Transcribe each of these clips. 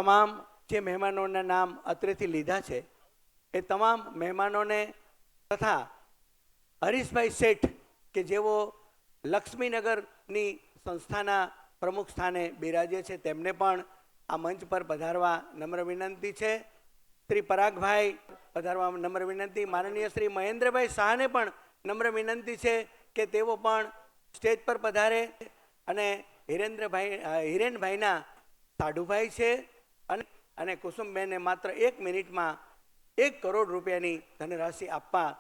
તમામ જે મહેમાનોના નામ અત્રેથી લીધા છે એ તમામ મહેમાનોને તથા હરીશભાઈ શેઠ કે જેઓ લક્ષ્મીનગરની સંસ્થાના પ્રમુખ સ્થાને બિરાજે છે તેમને પણ આ મંચ પર પધારવા નમ્ર વિનંતી છે. શ્રી પરાગભાઈ પધારવા નમ્ર વિનંતી. માનનીય શ્રી મહેન્દ્રભાઈ શાહને પણ નમ્ર વિનંતી છે કે તેઓ પણ સ્ટેજ પર પધારે. અને હિરેનભાઈના સાઢુભાઈ છે અને કુસુમબેને માત્ર 1 મિનિટમાં 1 કરોડ રૂપિયાની ધનરાશિ આપવા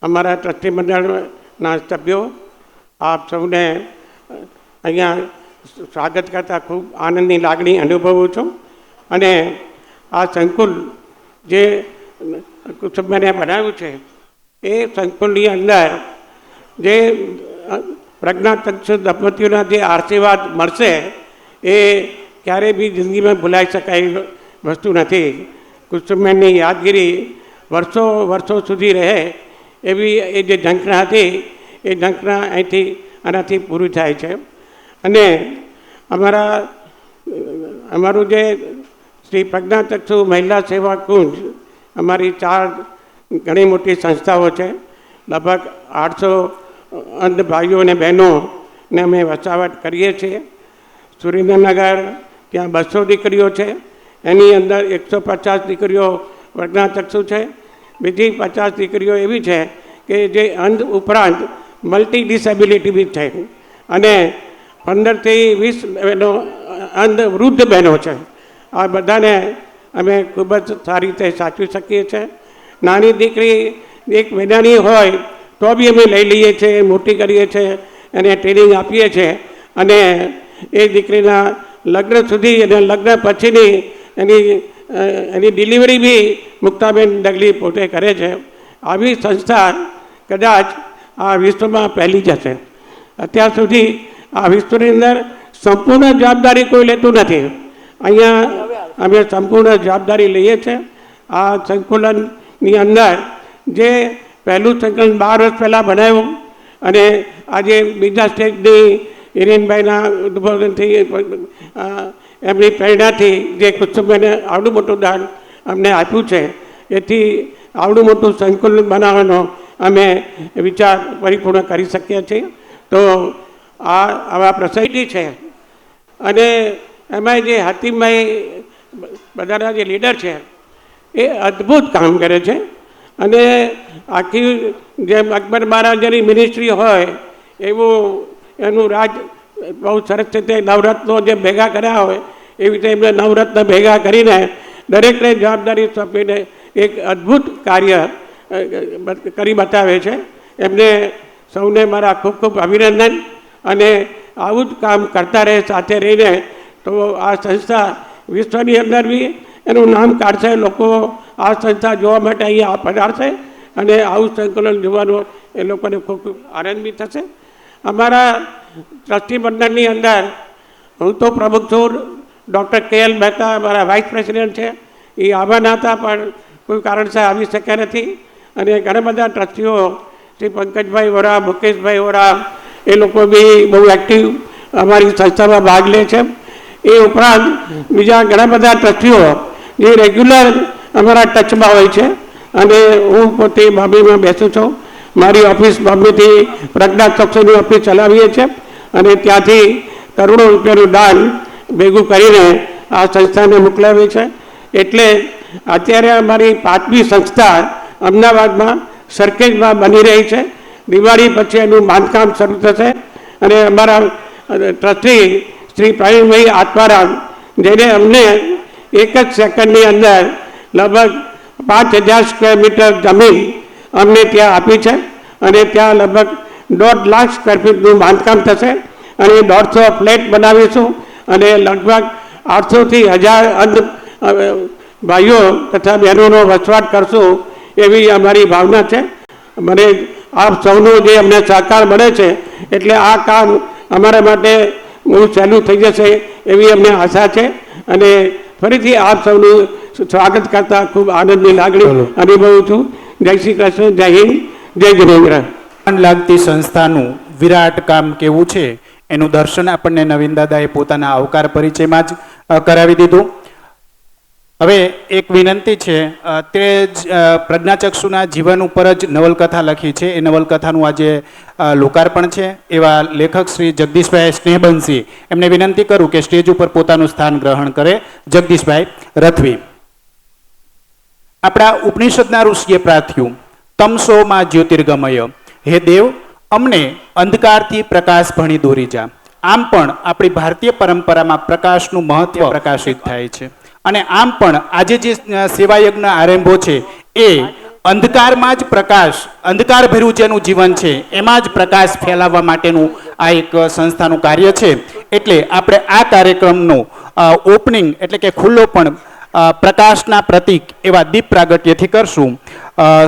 અમારા ટ્રસ્ટી મંડળના સભ્યો આપ સૌને અહીંયા સ્વાગત કરતાં ખૂબ આનંદની લાગણી અનુભવું છું. અને આ સંકુલ જે કુટુંબને બનાવ્યું છે એ સંકુલની અંદર જે પ્રજ્ઞાચક્ષુ દંપતીઓના જે આશીર્વાદ મળશે એ ક્યારેય બી જિંદગીમાં ભૂલાઈ શકાય વસ્તુ નથી. કુસુમબેનની યાદગીરી વર્ષો વર્ષો સુધી રહે એવી એ જે ઝંખના હતી એ ઝંખના અહીંથી આનાથી પૂરી થાય છે. અને અમારું જે શ્રી પ્રજ્ઞાચક્ષુ મહિલા સેવા કુંજ, અમારી 4 ઘણી મોટી સંસ્થાઓ છે. લગભગ 800 અંધ ભાઈઓ અને બહેનોને અમે વસાવટ કરીએ છીએ. સુરેન્દ્રનગર ત્યાં 200 દીકરીઓ છે, એની અંદર 150 દીકરીઓ પ્રજ્ઞાચક્ષુ છે. બીજી 50 દીકરીઓ એવી છે કે જે અંધ ઉપરાંત મલ્ટી ડિસેબિલિટી બી છે. અને 15 થી 20 બહેનો અંધ વૃદ્ધ બહેનો છે. આ બધાને અમે ખૂબ જ સારી રીતે સાચવી શકીએ છીએ. નાની દીકરી 1 મહિનાની હોય તો બી અમે લઈ લઈએ છીએ, મોટી કરીએ છીએ, એને ટ્રેનિંગ આપીએ છીએ. અને એ દીકરીના લગ્ન સુધી અને લગ્ન પછીની એની ડિલિવરી બી મુક્તાબેન ડગલી પોતે કરે છે. આવી સંસ્થા કદાચ આ વિશ્વમાં પહેલી જ હશે. અત્યાર સુધી આ વિશ્વની અંદર સંપૂર્ણ જવાબદારી કોઈ લેતું નથી. અહીંયા અમે સંપૂર્ણ જવાબદારી લઈએ છીએ. આ સંકુલનની અંદર જે પહેલું સંકલન 12 વર્ષ પહેલાં બનાવ્યું અને આજે બીજા સ્ટેજની હિરેનભાઈના ઉદ્બોધનથી એમની પ્રેરણાથી જે કુસુમબેને આવડું મોટું દાન અમને આપ્યું છે, એથી આવડું મોટું સંકુલન બનાવવાનો અમે વિચાર પરિપૂર્ણ કરી શકીએ છીએ. તો આવા પ્રસંગી છે. અને એમાં જે હાતિમભાઈ બધાના જે લીડર છે એ અદ્ભુત કામ કરે છે. અને આખી જેમ અકબર મહારાજાની મિનિસ્ટ્રી હોય એવું એનું રાજ બહુ સરસ રીતે નવરત્નો જે ભેગા કર્યા હોય એવી રીતે એમને નવરત્ન ભેગા કરીને દરેકને જવાબદારી સોંપીને એક અદ્ભુત કાર્ય કરી બતાવે છે. એમને સૌને મારા ખૂબ ખૂબ અભિનંદન. અને આવું જ કામ કરતા રહે સાથે રહીને તો આ સંસ્થા વિશ્વની અંદર બી એનું નામ કાઢશે. લોકો આ સંસ્થા જોવા માટે અહીંયા પધારશે અને આવું સંકલન જોવાનો એ લોકોને ખૂબ ખૂબ આનંદ બી થશે. અમારા ટ્રસ્ટી મંડળની અંદર હું તો પ્રમુખ છું, ડૉક્ટર KL મહેતા અમારા વાઇસ પ્રેસિડેન્ટ છે. એ આવવાના હતા પણ કોઈ કારણસર આવી શક્યા નથી. અને ઘણા બધા ટ્રસ્ટીઓ શ્રી પંકજભાઈ વોરા, મુકેશભાઈ વોરા એ લોકો બી બહુ એક્ટિવ અમારી સંસ્થામાં ભાગ લે છે. એ ઉપરાંત બીજા ઘણા બધા ટ્રસ્ટીઓ જે રેગ્યુલર અમારા ટચમાં હોય છે. અને હું પોતે બોમ્બેમાં બેસું છું. મારી ઓફિસ બોમ્બેથી પ્રજ્ઞાચક્ષુની ઓફિસ ચલાવીએ છીએ અને ત્યાંથી કરોડો રૂપિયાનું દાન ભેગું કરીને આ સંસ્થાને મોકલાવી છે. એટલે અત્યારે અમારી 5મી સંસ્થા અમદાવાદમાં સરખેજમાં બની રહી છે. દિવાળી પછી એનું બાંધકામ શરૂ થશે. અને અમારા ટ્રસ્ટી શ્રી પ્રવીણભાઈ આત્મારામ, જેને અમને 1 જ સેકન્ડની અંદર લગભગ 5000 સ્ક્વેર મીટર જમીન અમને ત્યાં આપી છે. અને ત્યાં લગભગ 1.5 લાખ સ્ક્વેર ફીટનું બાંધકામ થશે. અને 150 ફ્લેટ બનાવીશું અને લગભગ 800 થી 1000 અંધ ભાઈઓ તથા બહેનોનો વસવાટ કરશું એવી અમારી ભાવના છે. મને આપ સૌનો જે અમને સહકાર મળે છે એટલે આ કામ અમારા માટે બહુ સહેલું થઈ જશે એવી અમને આશા છે. અને ફરીથી આપ સૌનું સ્વાગત કરતા ખૂબ આનંદની લાગણી અનુભવું છું. જય શ્રી કૃષ્ણ, જય હિન્દ, જય જિનેન્દ્ર. લાગતી સંસ્થાનું વિરાટ કામ કેવું છે એનું દર્શન આપણને નવીન દાદાએ પોતાના આવકાર પરિચયમાં જ કરાવી દીધું. હવે એક વિનંતી છે, તે પ્રજ્ઞાચક્ષુના જીવન ઉપર જ નવલકથા લખી છે. એ નવલકથાનું આજે લોકાર્પણ છે. એવા લેખક શ્રી જગદીશભાઈ સ્નેહબંશી, એમને વિનંતી કરું કે સ્ટેજ ઉપર પોતાનું સ્થાન ગ્રહણ કરે. જગદીશભાઈ રથવી. આપણા ઉપનિષદના ઋષિએ પ્રાર્થ્યું, તમસો માં જ્યોતિર્ગમય, હે દેવ અમને અંધકારથી પ્રકાશ ભણી દોરી જા. આમ પણ આપણી ભારતીય પરંપરામાં પ્રકાશનું મહત્વ પ્રકાશિત થાય છે. અને આમ પણ આજે જે સેવાયજ્ઞ આરંભો છે એ અંધકારમાં જ પ્રકાશ, અંધકાર ભર્યું જેનું જીવન છે એમાં જ પ્રકાશ ફેલાવવા માટેનું આ એક સંસ્થાનું કાર્ય છે. એટલે આપણે આ કાર્યક્રમનું ઓપનિંગ એટલે કે ખુલ્લો પણ પ્રકાશના પ્રતીક એવા દીપ પ્રાગટ્યથી કરશું.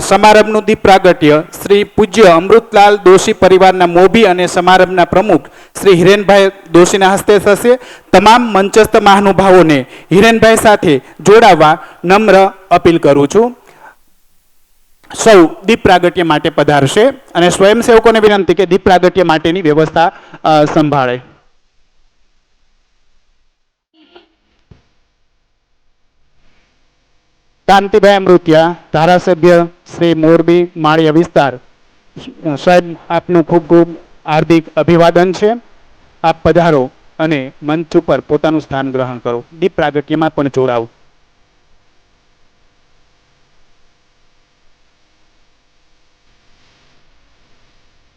સમારંભનું દીપ પ્રાગટ્ય શ્રી પૂજ્ય અમૃતલાલ દોશી પરિવારના મોભી અને સમારંભના પ્રમુખ શ્રી હિરેનભાઈ દોશીના હસ્તે થશે. તમામ મંચસ્થ મહાનુભાવોને હિરેનભાઈ સાથે જોડાવા નમ્ર અપીલ કરું છું. સૌ દીપ પ્રાગટ્ય માટે પધારશે અને સ્વયંસેવકોને વિનંતી કે દીપ પ્રાગટ્ય માટેની વ્યવસ્થા સંભાળે. કાંતિભાઈ અમૃતિયા, ધારાસભ્ય શ્રી મોરબી માળિયા વિસ્તાર. સાહેબ, આપનું ખૂબ ખૂબ હાર્દિક અભિવાદન છે. આપ પધારો અને મંચ ઉપર પોતાનું સ્થાન ગ્રહણ કરો. દીપ પ્રાગટ્યમાં પણ જોડાવો.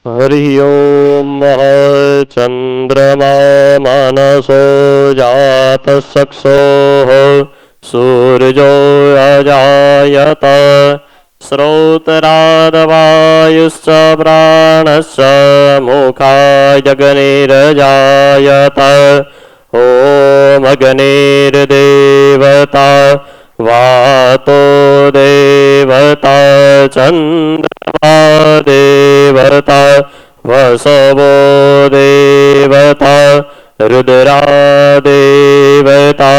हरि ओम चंद्रमा मनसो जात सक्षो सूर्यो अजायत श्रोतरादवायुश्च प्राणश्च मुखायग्निरजायत ओम अग्निर्देवता वातो देवता चंद्रमा देवता वसवो देवता रुद्रा देवता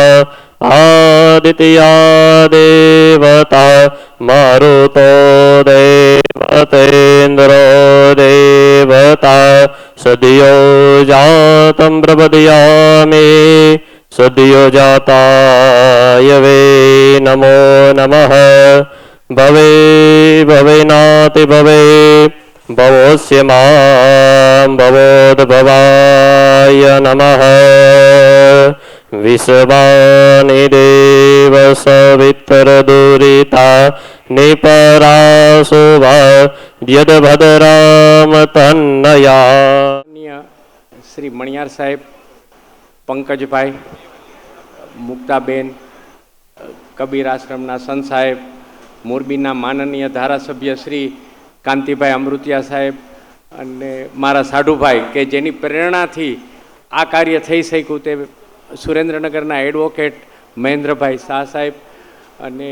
आदित्या देवता मरुतो देवतेन्द्रो देवता सद्यो जातं प्रपद्यामि सद्यो जाताय वे नमो नमः भवे भवेनाति भवे भवोऽस्य मां भवोद्भवाय नमः विश्वानि देव सवितरदुरिता निपरासुवा यद्भद्राम तन्नया. શ્રી મણિયાર સાહેબ, પંકજભાઈ, મુક્તાબેન, કબીર આશ્રમના સંત સાહેબ, મોરબીના માનનીય ધારાસભ્ય શ્રી કાંતિભાઈ અમૃતિયા સાહેબ અને મારા સાઢુભાઈ કે જેની પ્રેરણાથી આ કાર્ય થઈ શક્યું તે સુરેન્દ્રનગરના એડવોકેટ મહેન્દ્રભાઈ શાહ સાહેબ અને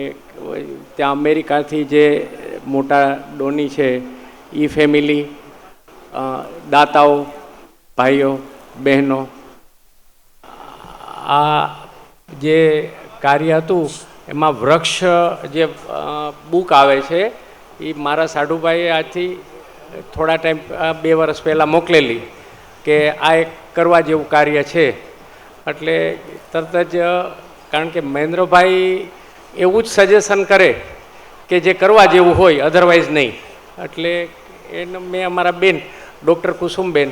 ત્યાં અમેરિકાથી જે મોટા ડોની છે એ ફેમિલી, દાતાઓ, ભાઈઓ, બહેનો, આ જે કાર્ય હતું એમાં વૃક્ષ જે બુક આવે છે એ મારા સાઢુભાઈએ આજથી થોડા ટાઈમ 2 વર્ષ પહેલાં મોકલેલી કે આ એક કરવા જેવું કાર્ય છે. એટલે તરત જ કારણ કે મહેન્દ્રભાઈ એવું જ સજેશન કરે કે જે કરવા જેવું હોય, અધરવાઇઝ નહીં. એટલે એને મેં અમારા બેન ડૉક્ટર કુસુમબેન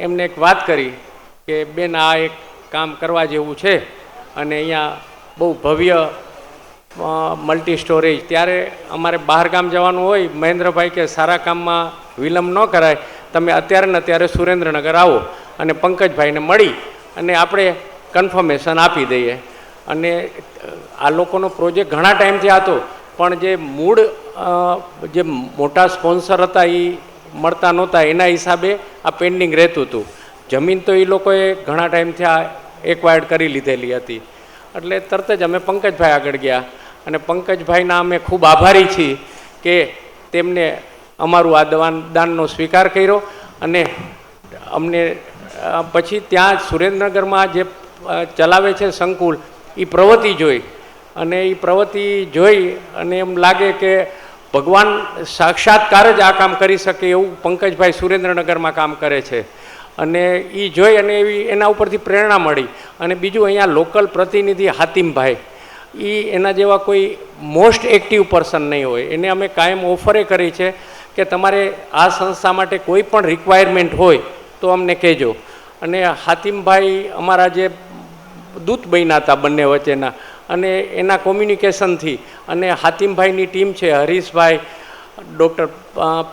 એમને એક વાત કરી કે બેન આ એક કામ કરવા જેવું છે અને અહીંયા બહુ ભવ્ય મલ્ટી સ્ટોરેજ. ત્યારે અમારે બહાર ગામ જવાનું હોય, મહેન્દ્રભાઈ કે સારા કામમાં વિલંબ ન કરાય, તમે અત્યારે ને અત્યારે સુરેન્દ્રનગર આવો અને પંકજભાઈને મળી અને આપણે કન્ફર્મેશન આપી દઈએ. અને આ લોકોનો પ્રોજેક્ટ ઘણા ટાઈમથી હતો પણ જે મૂળ જે મોટા સ્પોન્સર હતા એ મળતા નહોતા, એના હિસાબે આ પેન્ડિંગ રહેતું હતું. જમીન તો એ લોકોએ ઘણા ટાઈમથી આ એક્વાયર્ડ કરી લીધેલી હતી. એટલે તરત જ અમે પંકજભાઈ આગળ ગયા અને પંકજભાઈના અમે ખૂબ આભારી છીએ કે તેમને અમારું આ દાનનો સ્વીકાર કર્યો અને અમને પછી ત્યાં સુરેન્દ્રનગરમાં જે ચલાવે છે સંકુલ એ પ્રવૃત્તિ જોઈ અને એ પ્રવૃત્તિ જોઈ અને એમ લાગે કે ભગવાન સાક્ષાત્કાર જ આ કામ કરી શકે એવું પંકજભાઈ સુરેન્દ્રનગરમાં કામ કરે છે. અને એ જોઈ અને એવી એના ઉપરથી પ્રેરણા મળી. અને બીજું અહીંયા લોકલ પ્રતિનિધિ હાતિમભાઈ, એ એના જેવા કોઈ મોસ્ટ એક્ટિવ પર્સન નહીં હોય. એને અમે કાયમ ઓફરે કરી છે કે તમારે આ સંસ્થા માટે કોઈ પણ રિક્વાયરમેન્ટ હોય તો અમને કહેજો. અને હાતિમભાઈ અમારા જે દૂત બન્યા હતા બંને વચ્ચેના, અને એના કોમ્યુનિકેશનથી અને હાતિમભાઈની ટીમ છે, હરીશભાઈ, ડૉક્ટર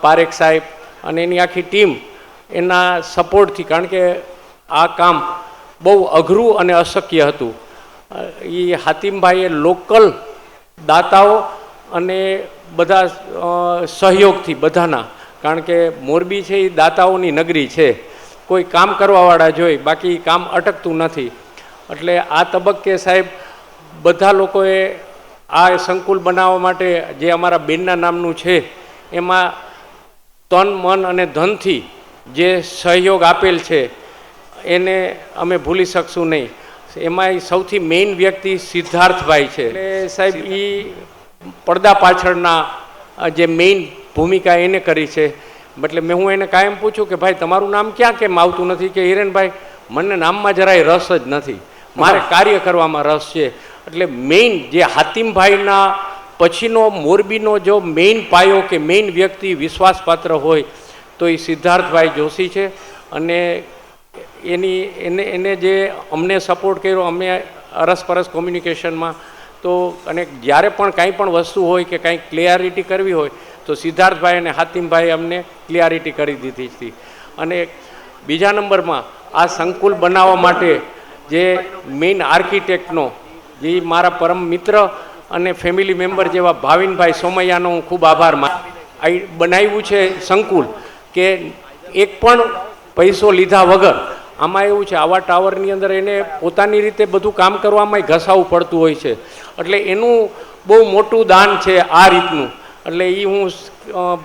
પારેખ સાહેબ અને એની આખી ટીમ, એના સપોર્ટથી, કારણ કે આ કામ બહુ અઘરું અને અશક્ય હતું. એ હાતિમભાઈએ લોકલ દાતાઓ અને બધા સહયોગથી બધાના, કારણ કે મોરબી છે એ દાતાઓની નગરી છે, કોઈ કામ કરવાવાળા જોઈ, બાકી કામ અટકતું નથી. એટલે આ તબક્કે સાહેબ બધા લોકોએ આ સંકુલ બનાવવા માટે જે અમારા બેનના નામનું છે એમાં તન મન અને ધનથી જે સહયોગ આપેલ છે એને અમે ભૂલી શકશું નહીં. એમાં સૌથી મેઇન વ્યક્તિ સિદ્ધાર્થભાઈ છે. એટલે સાહેબ એ પડદા પાછળના જે મેઇન ભૂમિકા એને કરી છે. એટલે હું એને કાયમ પૂછું કે ભાઈ તમારું નામ ક્યાં કેમ આવતું નથી? કે હિરેનભાઈ મને નામમાં જરાય રસ જ નથી, મારે કાર્ય કરવામાં રસ છે. એટલે મેઇન જે હાતિમભાઈના પછીનો મોરબીનો જો મેઇન પાયો કે મેઇન વ્યક્તિ વિશ્વાસપાત્ર હોય તો એ સિદ્ધાર્થભાઈ જોશી છે. અને એને જે અમને સપોર્ટ કર્યો, અમે અરસપરસ કોમ્યુનિકેશનમાં તો, અને જ્યારે પણ કાંઈ પણ વસ્તુ હોય કે કાંઈ ક્લિયરિટી કરવી હોય તો સિદ્ધાર્થભાઈ અને હાતિમભાઈ અમને ક્લિયરિટી કરી દીધી હતી. અને બીજા નંબરમાં આ સંકુલ બનાવવા માટે જે મેઇન આર્કિટેક્ટનો, જે મારા પરમ મિત્ર અને ફેમિલી મેમ્બર જેવા ભાવિનભાઈ સોમૈયાનો હું ખૂબ આભાર બનાવ્યું છે સંકુલ કે એક પણ પૈસો લીધા વગર. આમાં એવું છે, આવા ટાવરની અંદર એને પોતાની રીતે બધું કામ કરવામાં ઘસાવું પડતું હોય છે. એટલે એનું બહુ મોટું દાન છે આ રીતનું. એટલે એ હું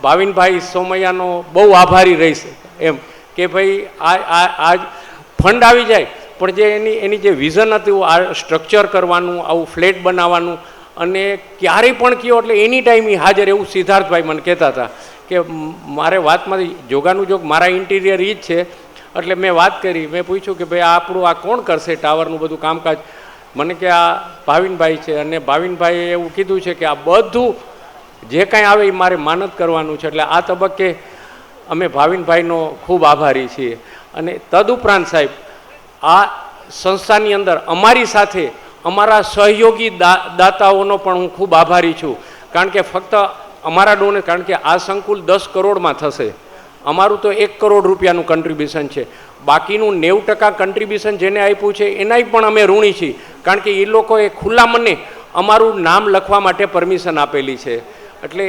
ભાવિનભાઈ સોમૈયાનો બહુ આભારી રહીશ એમ કે ભાઈ આ ફંડ આવી જાય પણ જે એની જે વિઝન હતું આ સ્ટ્રક્ચર કરવાનું, આવું ફ્લેટ બનાવવાનું, અને ક્યારેય પણ કહ્યો એટલે એની ટાઈમ હાજર, એવું સિદ્ધાર્થભાઈ મને કહેતા હતા કે મારે વાતમાંથી જોગાનું જોગ મારા ઇન્ટિરિયર એ જ છે. એટલે મેં વાત કરી, મેં પૂછ્યું કે ભાઈ આપણું આ કોણ કરશે ટાવરનું બધું કામકાજ? મને કે આ ભાવિનભાઈ છે. અને ભાવિનભાઈએ એવું કીધું છે કે આ બધું જે કાંઈ આવે એ મારે માનત કરવાનું છે. એટલે આ તબક્કે અમે ભાવિનભાઈનો ખૂબ આભારી છીએ. અને તદુપરાંત સાહેબ આ સંસ્થાની અંદર અમારી સાથે અમારા સહયોગી દાતાઓનો પણ હું ખૂબ આભારી છું. કારણ કે ફક્ત અમારા ડોને, કારણ કે આ સંકુલ 10 કરોડમાં થશે, અમારું તો 1 કરોડ રૂપિયાનું કન્ટ્રીબ્યુશન છે. બાકીનું 90% કન્ટ્રીબ્યુશન જેને આપ્યું છે એનાય પણ અમે ઋણી છીએ. કારણ કે એ લોકોએ ખુલ્લા મને અમારું નામ લખવા માટે પરમિશન આપેલી છે. એટલે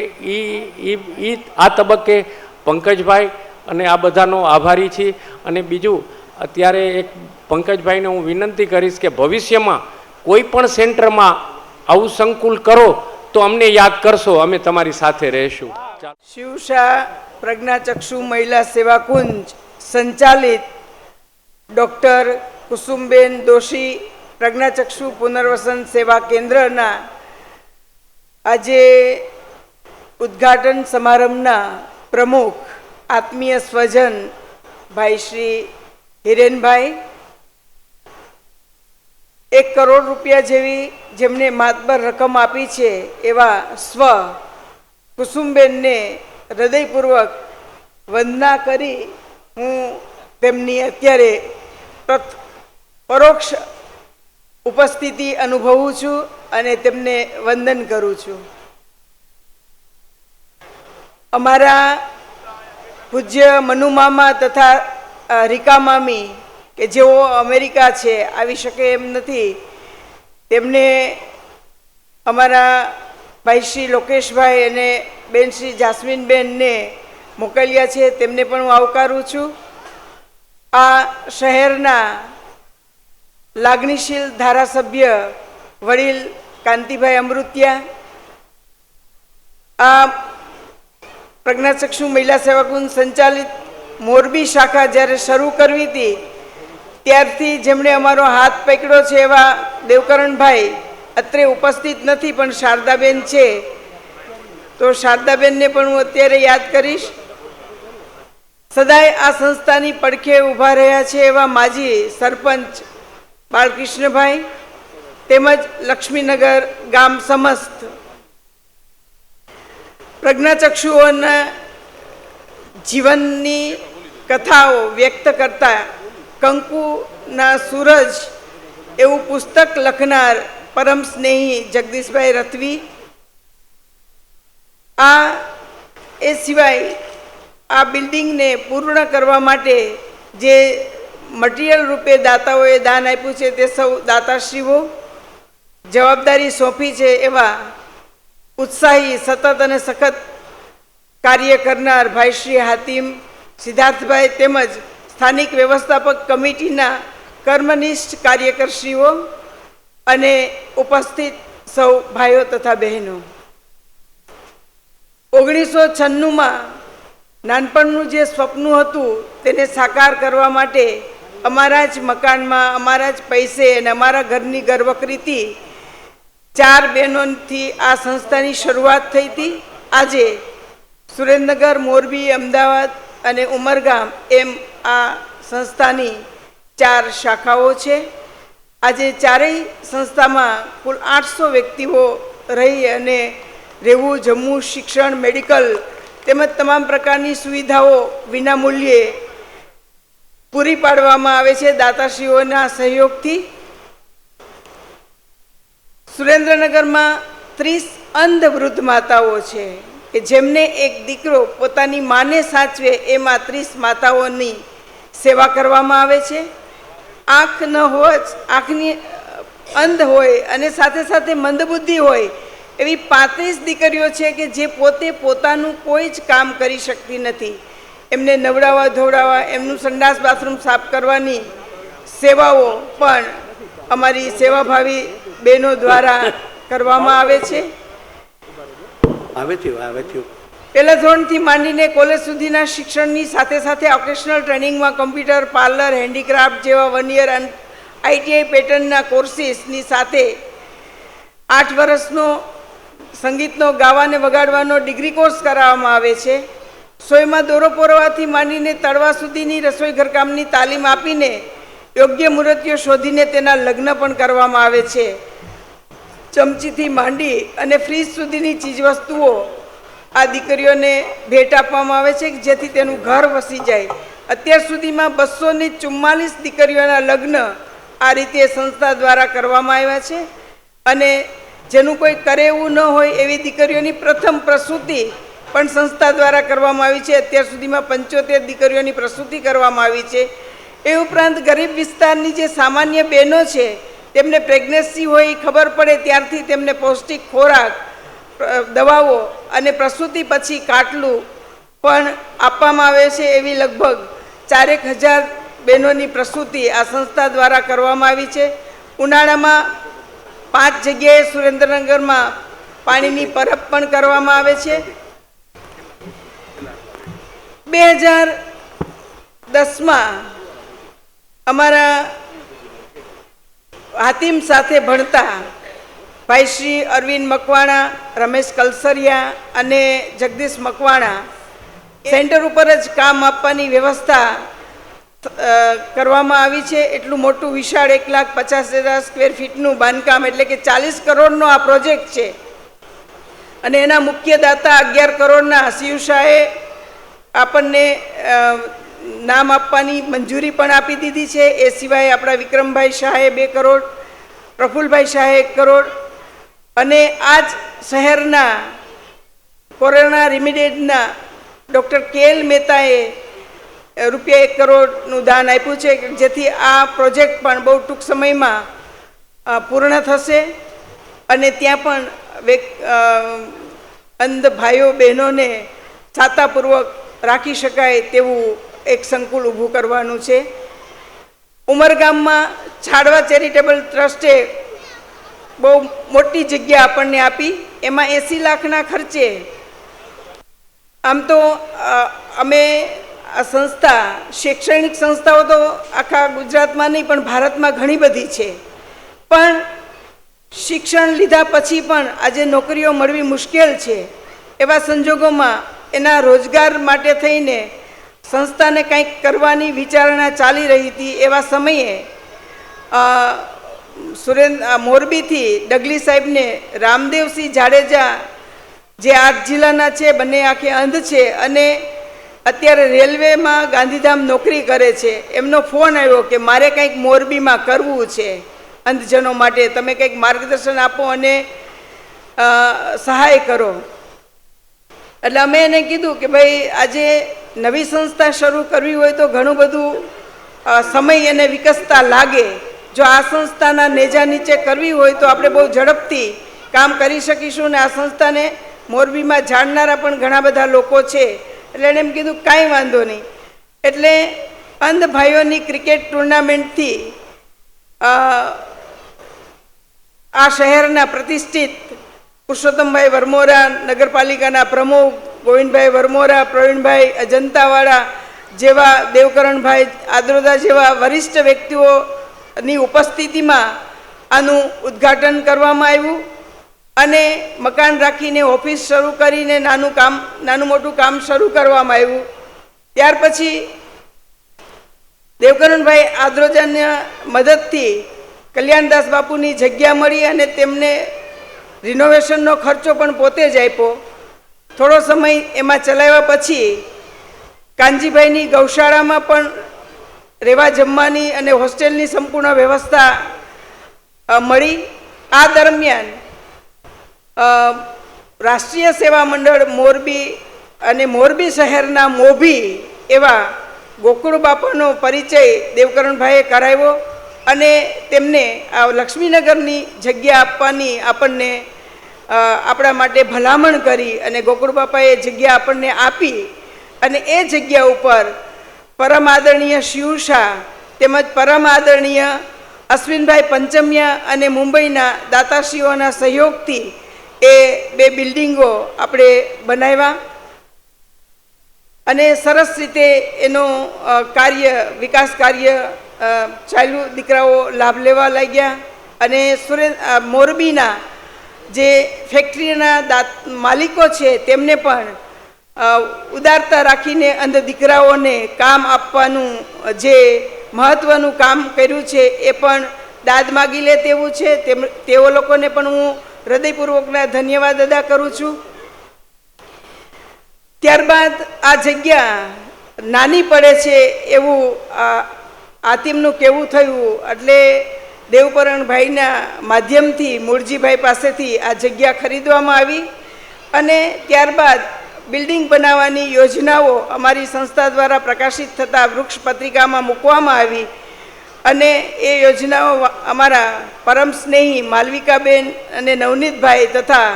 એ આ તબક્કે પંકજભાઈ અને આ બધાનો આભારી છીએ. અને બીજું અત્યારે એક પંકજભાઈને હું વિનંતી કરીશ કે ભવિષ્યમાં કોઈ પણ સેન્ટરમાં આવું સંકુલ કરો તો અમને યાદ કરશો, અમે તમારી સાથે રહીશું. શિવશાહ પ્રજ્ઞાચક્ષુ મહિલા સેવા કુંજ સંચાલિત ડૉક્ટર કુસુમબેન દોશી પ્રજ્ઞાચક્ષુ પુનર્વસન સેવા કેન્દ્રના આજે ઉદ્ઘાટન સમારંભના પ્રમુખ આત્મીય સ્વજન ભાઈ શ્રી હિરેનભાઈ, 1 કરોડ રૂપિયા જેવી જેમને માતબર રકમ આપી છે એવા સ્વ કુસુમબેનને હૃદયપૂર્વક વંદના કરી હું તેમની અત્યારે પરોક્ષ ઉપસ્થિતિ અનુભવું છું અને તેમને વંદન કરું છું. અમારા પૂજ્ય મનુમામા તથા રીકા મામી કે જેઓ અમેરિકા છે, આવી શકે એમ નથી, તેમને અમારા ભાઈ શ્રી લોકેશભાઈ અને બેન શ્રી જાસ્મીનબેનને મોકલ્યા છે, તેમને પણ હું આવકારું છું. આ શહેરના લાગણીશીલ ધારાસભ્ય વડીલ કાંતિભાઈ અમૃતિયા, આ પ્રજ્ઞાચક્ષુ મહિલા સેવા કુંજ સંચાલિત મોરબી શાખા જ્યારે શરૂ કરવી હતી ત્યારથી જેમણે અમારો હાથ પકડ્યો છે એવા દેવકરણભાઈ અત્રે ઉપસ્થિત નથી પણ શારદાબેન છે, તો શારદાબેનને પણ હું અત્યારે યાદ કરીશ. સદાય આ સંસ્થાની પડખે ઊભા રહ્યા છે એવા માજી સરપંચ બાળકૃષ્ણભાઈ તેમજ લક્ષ્મીનગર ગામ સમસ્ત પ્રજ્ઞાચક્ષુઓના જીવનની કથાઓ વ્યક્ત કરતા કંકુના સૂરજ એવું પુસ્તક લખનાર પરમ સ્નેહી જગદીશભાઈ રથવી, એ સિવાય આ બિલ્ડિંગને પૂર્ણ કરવા માટે જે મટીરિયલ રૂપે દાતાઓએ દાન આપ્યું છે તે સૌ દાતાશ્રીઓ, જવાબદારી સોંપી છે એવા ઉત્સાહી સતત અને સખત કાર્ય કરનાર ભાઈ શ્રી હાતિમ સિદ્ધાર્થભાઈ તેમજ સ્થાનિક વ્યવસ્થાપક કમિટીના કર્મનિષ્ઠ કાર્યકરશ્રીઓ, અને ઉપસ્થિત સૌ ભાઈઓ તથા બહેનો, 1996માં નાનપણનું જે સ્વપ્ન હતું તેને સાકાર કરવા માટે અમારા જ મકાનમાં, અમારા જ પૈસે અને અમારા ઘરની ગર્વકરીથી 4 બહેનોથી આ સંસ્થાની શરૂઆત થઈ હતી. આજે સુરેન્દ્રનગર, મોરબી, અમદાવાદ અને ઉમરગામ એમ આ સંસ્થાની 4 શાખાઓ છે. આજે ચારેય સંસ્થામાં કુલ 800 વ્યક્તિઓ રહી અને રહેવું, જમવું, શિક્ષણ, મેડિકલ તેમજ તમામ પ્રકારની સુવિધાઓ વિનામૂલ્યે પૂરી પાડવામાં આવે છે દાતાશ્રીઓના સહયોગથી. સુરેન્દ્રનગરમાં 30 અંધ વૃદ્ધ માતાઓ છે કે જેમને એક દીકરો પોતાની માને સાચવે એમાં 30 માતાઓની સેવા કરવામાં આવે છે. આંખ ન હોય, આંખની અંધ હોય અને સાથે સાથે મંદબુદ્ધિ હોય એવી 35 દીકરીઓ છે કે જે પોતે પોતાનું કોઈ જ કામ કરી શકતી નથી. એમને નવડાવવા, ધોવડાવવા, એમનું સંડાસ બાથરૂમ સાફ કરવાની સેવાઓ પણ અમારી સેવાભાવી બહેનો દ્વારા કરવામાં આવે છે. આવે થયું પહેલા ધોરણથી માંડીને કોલેજ સુધીના શિક્ષણની સાથે સાથે ઓકેશનલ ટ્રેનિંગમાં કમ્પ્યુટર, પાર્લર, હેન્ડીક્રાફ્ટ જેવા 1 યર ITI પેટર્નના કોર્સિસની સાથે 8 વર્ષનો સંગીતનો ગાવા અને વગાડવાનો ડિગ્રી કોર્સ કરાવવામાં આવે છે. સોયમાં દોરો પોરવાથી માંડીને તળવા સુધીની રસોઈ ઘરકામની તાલીમ આપીને યોગ્ય મુહૂર્તિઓ શોધીને તેના લગ્ન પણ કરવામાં આવે છે. ચમચીથી માંડી અને ફ્રીજ સુધીની ચીજવસ્તુઓ આ દીકરીઓને ભેટ આપવામાં આવે છે જેથી તેનું ઘર વસી જાય. અત્યાર સુધીમાં 244 દીકરીઓના લગ્ન આ રીતે સંસ્થા દ્વારા કરવામાં આવ્યા છે. અને જેનું કોઈ કરે એવું ન હોય એવી દીકરીઓની પ્રથમ પ્રસૂતિ પણ સંસ્થા દ્વારા કરવામાં આવી છે. અત્યાર સુધીમાં 75 દીકરીઓની પ્રસૂતિ કરવામાં આવી છે. એ ઉપરાંત ગરીબ વિસ્તારની જે સામાન્ય બહેનો છે તેમને પ્રેગ્નન્સી હોય ખબર પડે ત્યારથી તેમને પૌષ્ટિક ખોરાક, દવાઓ અને પ્રસૂતિ પછી કાટલું પણ આપવામાં આવે છે. એવી લગભગ 4000 બહેનોની પ્રસૂતિ આ સંસ્થા દ્વારા કરવામાં આવી છે. ઉનાળામાં 5 જગ્યાએ સુરેન્દ્રનગરમાં પાણીની પરબ પણ કરવામાં આવે છે. 2010માં અમારા હાતિમ સાથે ભણતા ભાઈ શ્રી અરવિંદ મકવાણા, રમેશ કલસરિયા અને જગદીશ મકવાણા સેન્ટર ઉપર જ કામ આપવાની વ્યવસ્થા કરવામાં આવી છે. એટલું મોટું વિશાળ 1,50,000 સ્ક્વેર ફીટનું બાંધકામ એટલે કે 40 કરોડનો આ પ્રોજેક્ટ છે. અને એના મુખ્ય દાતા 11 કરોડના શિવ શાહે આપણને નામ આપવાની મંજૂરી પણ આપી દીધી છે. એ સિવાય આપણા વિક્રમભાઈ શાહે 2 કરોડ, પ્રફુલભાઈ શાહે 1 કરોડ અને આજ શહેરના કોરોના રિમિડિયેટના ડૉક્ટર KL મહેતાએ રૂપિયા 1 કરોડનું દાન આપ્યું છે જેથી આ પ્રોજેક્ટ પણ બહુ ટૂંક સમયમાં પૂર્ણ થશે. અને ત્યાં પણ અંધ ભાઈઓ બહેનોને છાતાપૂર્વક રાખી શકાય તેવું એક સંકુલ ઊભું કરવાનું છે. ઉમરગામમાં છાડવા ચેરિટેબલ ટ્રસ્ટે બહુ મોટી જગ્યા આપણને આપી. એમાં 80 લાખના ખર્ચે આમ તો અમે આ સંસ્થા, શૈક્ષણિક સંસ્થાઓ તો આખા ગુજરાતમાં નહીં પણ ભારતમાં ઘણી બધી છે. પણ શિક્ષણ લીધા પછી પણ આજે નોકરીઓ મળવી મુશ્કેલ છે. એવા સંજોગોમાં એના રોજગાર માટે થઈને સંસ્થાને કંઈક કરવાની વિચારણા ચાલી રહી હતી. એવા સમયે મોરબીથી ડગલી સાહેબને રામદેવસિંહ જાડેજા જે 8 જિલ્લાના છે, બંને આંખે અંધ છે અને અત્યારે રેલવેમાં ગાંધીધામ નોકરી કરે છે. એમનો ફોન આવ્યો કે મારે કંઈક મોરબીમાં કરવું છે અંધજનો માટે, તમે કંઈક માર્ગદર્શન આપો અને સહાય કરો. એટલે અમે એને કીધું કે ભાઈ આજે નવી સંસ્થા શરૂ કરવી હોય તો ઘણું બધું સમય એને વિકસતા લાગે. જો આ સંસ્થાના નેજા નીચે કરવી હોય તો આપણે બહુ ઝડપથી કામ કરી શકીશું. ને આ સંસ્થાને મોરબીમાં જાણનારા પણ ઘણા બધા લોકો છે. એટલે એણે એમ કીધું કાંઈ વાંધો નહીં. એટલે અંધ ભાઈઓની ક્રિકેટ ટુર્નામેન્ટથી આ શહેરના પ્રતિષ્ઠિત પુરુષોત્તમભાઈ વરમોરા, નગરપાલિકાના પ્રમુખ ગોવિંદભાઈ વરમોરા, પ્રવીણભાઈ અજંતાવાળા જેવા, દેવકરણભાઈ આદ્રોદા જેવા વરિષ્ઠ વ્યક્તિઓની ઉપસ્થિતિમાં આનું ઉદ્ઘાટન કરવામાં આવ્યું અને મકાન રાખીને ઓફિસ શરૂ કરીને નાનું મોટું કામ શરૂ કરવામાં આવ્યું. ત્યાર પછી દેવકરણભાઈ આદ્રોજાના મદદથી કલ્યાણદાસ બાપુની જગ્યા મળી અને તેમને રિનોવેશનનો ખર્ચો પણ પોતે જ આપ્યો. થોડો સમય એમાં ચલાવ્યા પછી કાનજીભાઈની ગૌશાળામાં પણ રહેવા જમવાની અને હોસ્ટેલની સંપૂર્ણ વ્યવસ્થા મળી. આ દરમિયાન રાષ્ટ્રીય સેવા મંડળ મોરબી અને મોરબી શહેરના મોભી એવા ગોકુળ બાપાનો પરિચય દેવકરણભાઈએ કરાવ્યો અને તેમને આ લક્ષ્મીનગરની જગ્યા આપવાની આપણને આપણા માટે ભલામણ કરી અને ગોકુળ બાપાએ જગ્યા આપણને આપી અને એ જગ્યા ઉપર પરમ આદરણીય શિવ શાહ તેમજ પરમ આદરણીય અશ્વિનભાઈ પંચમિયા અને મુંબઈના દાતાશ્રીઓના સહયોગથી એ 2 બિલ્ડિંગો આપણે બનાવ્યા અને સરસ રીતે એનો વિકાસ કાર્ય ચાલ્યું. દીકરાઓ લાભ લેવા લાગ્યા અને મોરબીના જે ફેક્ટરીના માલિકો છે તેમને પણ ઉદારતા રાખીને અંધ દીકરાઓને કામ આપવાનું જે મહત્ત્વનું કામ કર્યું છે એ પણ દાદ માગી લે તેવું છે. તેઓ લોકોને પણ હું હૃદયપૂર્વકના ધન્યવાદ અદા કરું છું. ત્યારબાદ આ જગ્યા નાની પડે છે એવું આતિમનું કહેવું થયું એટલે દેવકરણભાઈના માધ્યમથી મૂળજીભાઈ પાસેથી આ જગ્યા ખરીદવામાં આવી અને ત્યારબાદ બિલ્ડિંગ બનાવવાની યોજનાઓ અમારી સંસ્થા દ્વારા પ્રકાશિત થતા વૃક્ષ પત્રિકામાં મૂકવામાં આવી અને એ યોજનાઓ અમારા પરમ સ્નેહી માલવિકાબેન અને નવનીતભાઈ તથા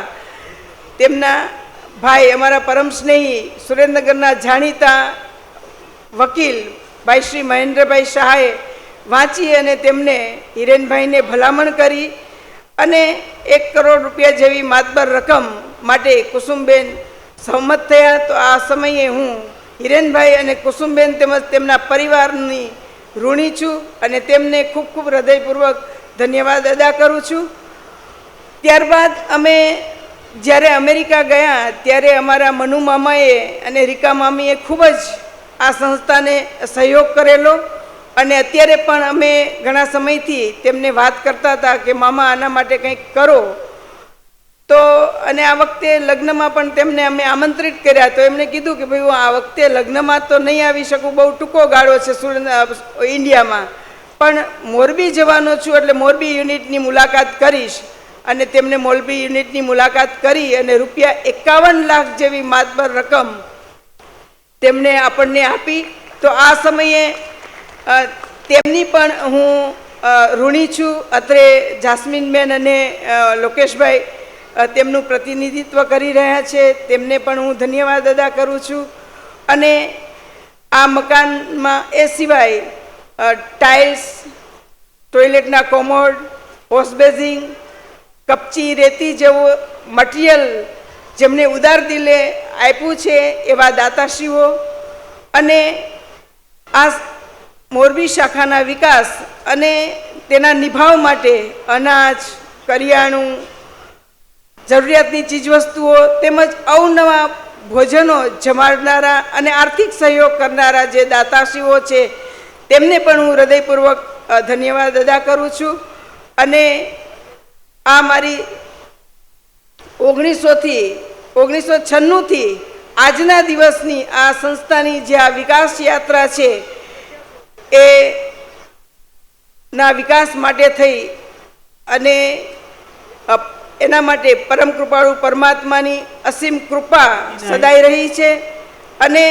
તેમના ભાઈ અમારા પરમ સ્નેહી સુરેન્દ્રનગરના જાણીતા વકીલ ભાઈ શ્રી મહેન્દ્રભાઈ શાહે વાંચી અને તેમને હિરેનભાઈને ભલામણ કરી અને 1 કરોડ રૂપિયા જેવી માતબર રકમ માટે કુસુમબેન સહમત થયા. તો આ સમયે હું હિરેનભાઈ અને કુસુમબેન તેમજ તેમના પરિવારની ઋણી છું અને તેમને ખૂબ ખૂબ હૃદયપૂર્વક ધન્યવાદ અદા કરું છું. ત્યારબાદ અમે જ્યારે અમેરિકા ગયા ત્યારે અમારા મનુ મામાએ અને રીકા મામીએ ખૂબ જ આ સંસ્થાને સહયોગ કરેલો અને અત્યારે પણ અમે ઘણા સમયથી તેમને વાત કરતા હતા કે મામા આના માટે કંઈક કરો. તો અને આ વખતે લગ્નમાં પણ તેમને અમે આમંત્રિત કર્યા તો એમણે કીધું કે ભાઈ હું આ વખતે લગ્નમાં તો નહીં આવી શકું, બહુ ટૂંકો ગાળો છે ઇન્ડિયામાં, પણ મોરબી જવાનો છું એટલે મોરબી યુનિટની મુલાકાત કરીશ અને તેમને મોરબી યુનિટની મુલાકાત કરી અને ₹51 લાખ જેવી માતબર રકમ તેમને આપણને આપી. તો આ સમયે તેમની પણ હું ઋણી છું. અત્રે જાસ્મીનબેન અને લોકેશભાઈ તેમનું પ્રતિનિધિત્વ કરી રહ્યા છે, તેમને પણ હું ધન્યવાદ અદા કરું છું. અને આ મકાનમાં એ સિવાય ટાઇલ્સ, ટોયલેટના કોમોડ, વોશબેસિન, કપચી, રેતી જેવું મટીરિયલ જેમને ઉદાર દિલે આપ્યું છે એવા દાતાશ્રીઓ અને આ મોરબી શાખાના વિકાસ અને તેના નિભાવ માટે અનાજ, કરિયાણું, જરૂરિયાતની ચીજવસ્તુઓ તેમજ અવનવા ભોજનો જમાડનારા અને આર્થિક સહયોગ કરનારા જે દાતાશ્રીઓ છે તેમને પણ હું હૃદયપૂર્વક ધન્યવાદ અદા કરું છું. અને આ મારી 1996થી આજના દિવસની આ સંસ્થાની જે આ વિકાસ યાત્રા છે એ ના વિકાસ માટે થઈ અને એના માટે પરમ કૃપાળુ પરમાત્માની અસીમ કૃપા સદાય રહી છે અને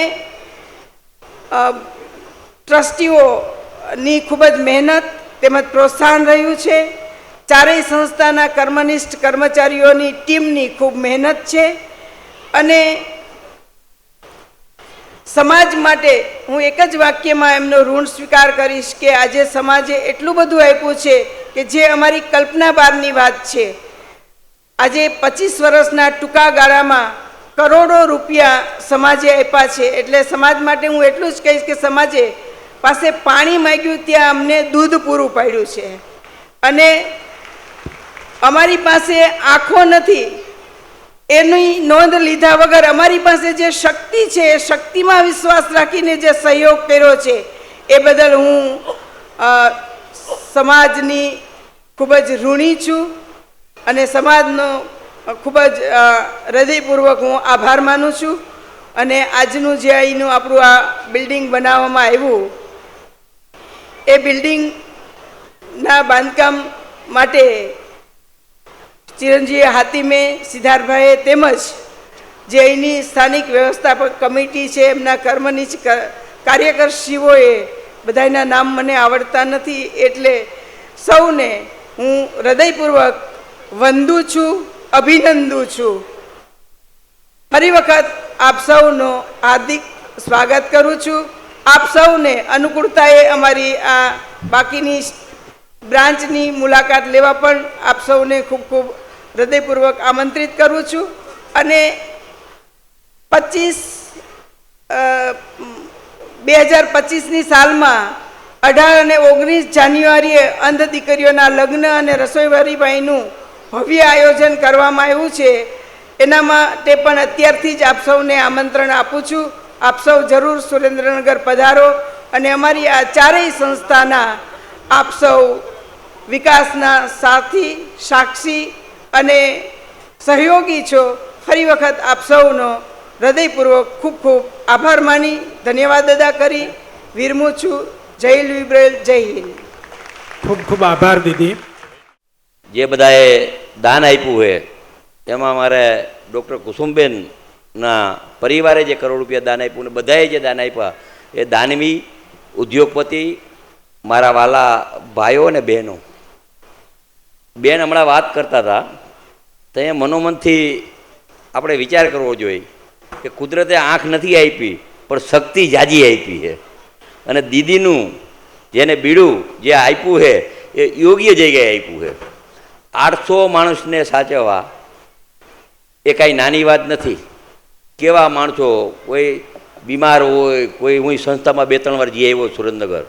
ટ્રસ્ટીઓની ખૂબ જ મહેનત તેમજ પ્રોત્સાહન રહ્યું છે. ચારેય સંસ્થાના કર્મનિષ્ઠ કર્મચારીઓની ટીમની ખૂબ મહેનત છે અને સમાજ માટે હું એક જ વાક્યમાં એમનો ઋણ સ્વીકાર કરીશ કે આજે સમાજે એટલું બધું આપ્યું છે કે જે અમારી કલ્પના બહારની વાત છે. આજે 25 વર્ષના ટૂંકા ગાળામાં કરોડો રૂપિયા સમાજે આપ્યા છે. એટલે સમાજ માટે હું એટલું જ કહીશ કે સમાજે પાસે પાણી માંગ્યું ત્યાં અમને દૂધ પૂરું પાડ્યું છે. અને અમારી પાસે આંખો નથી એની નોંધ લીધા વગર અમારી પાસે જે શક્તિ છે એ શક્તિમાં વિશ્વાસ રાખીને જે સહયોગ કર્યો છે એ બદલ હું સમાજની ખૂબ જ ઋણી છું અને સમાજનો ખૂબ જ હૃદયપૂર્વક હું આભાર માનું છું. અને આજનું જે અહીંનું આપણું આ બિલ્ડિંગ બનાવવામાં આવ્યું એ બિલ્ડિંગના બાંધકામ માટે ચિરંજીવી હાતિમે, સિદ્ધાર્થભાઈએ તેમજ જે અહીંની સ્થાનિક વ્યવસ્થાપક કમિટી છે એમના કર્મની કાર્યકરશ્રીઓએ બધાના નામ મને આવડતા નથી એટલે સૌને હું હૃદયપૂર્વક વંદું છું, અભિનંદું છું. ફરી વખત આપ સૌનો હાર્દિક સ્વાગત કરું છું. આપ સૌને અનુકૂળતાએ અમારી આ બાકીની બ્રાન્ચની મુલાકાત લેવા પણ આપ સૌને ખૂબ ખૂબ હૃદયપૂર્વક આમંત્રિત કરું છું. અને 2025ની સાલમાં 18 અને 19 જાન્યુઆરીએ અંધ દીકરીઓના લગ્ન અને રસોઈવાળી બાઈનું ભવ્ય આયોજન કરવામાં આવ્યું છે. એના માટે પણ અત્યારથી જ આપ સૌને આમંત્રણ આપું છું. આપ સૌ જરૂર સુરેન્દ્રનગર પધારો અને અમારી આ ચારેય સંસ્થાના આપ સૌ વિકાસના સાથી, સાક્ષી અને સહયોગી છો. ફરી વખત આપ સૌનો હૃદયપૂર્વક ખૂબ ખૂબ આભાર માની ધન્યવાદ અદા કરી વિરમું છું. જય લિબરેલ, જય હિન્દ. ખૂબ ખૂબ આભાર દીદી. જે બધાએ દાન આપ્યું છે એમાં મારે ડૉક્ટર કુસુમબેનના પરિવારે જે કરોડ રૂપિયા દાન આપ્યું ને બધાએ જે દાન આપ્યા એ દાનવી, ઉદ્યોગપતિ, મારા વાલા ભાઈઓ અને બહેનો. બેન હમણાં વાત કરતા હતા તો એ મનોમનથી આપણે વિચાર કરવો જોઈએ કે કુદરતે આંખ નથી આપી પણ શક્તિ જાજી આપી છે. અને દીદીનું જેને બીડું જે આપ્યું છે એ યોગ્ય જગ્યાએ આપ્યું છે. 800 માણસને સાચવવા એ કાંઈ નાની વાત નથી. કેવા માણસો, કોઈ બીમાર હોય, કોઈ હું સંસ્થામાં 2-3 વાર જઈ આવ્યો સુરેન્દ્રનગર,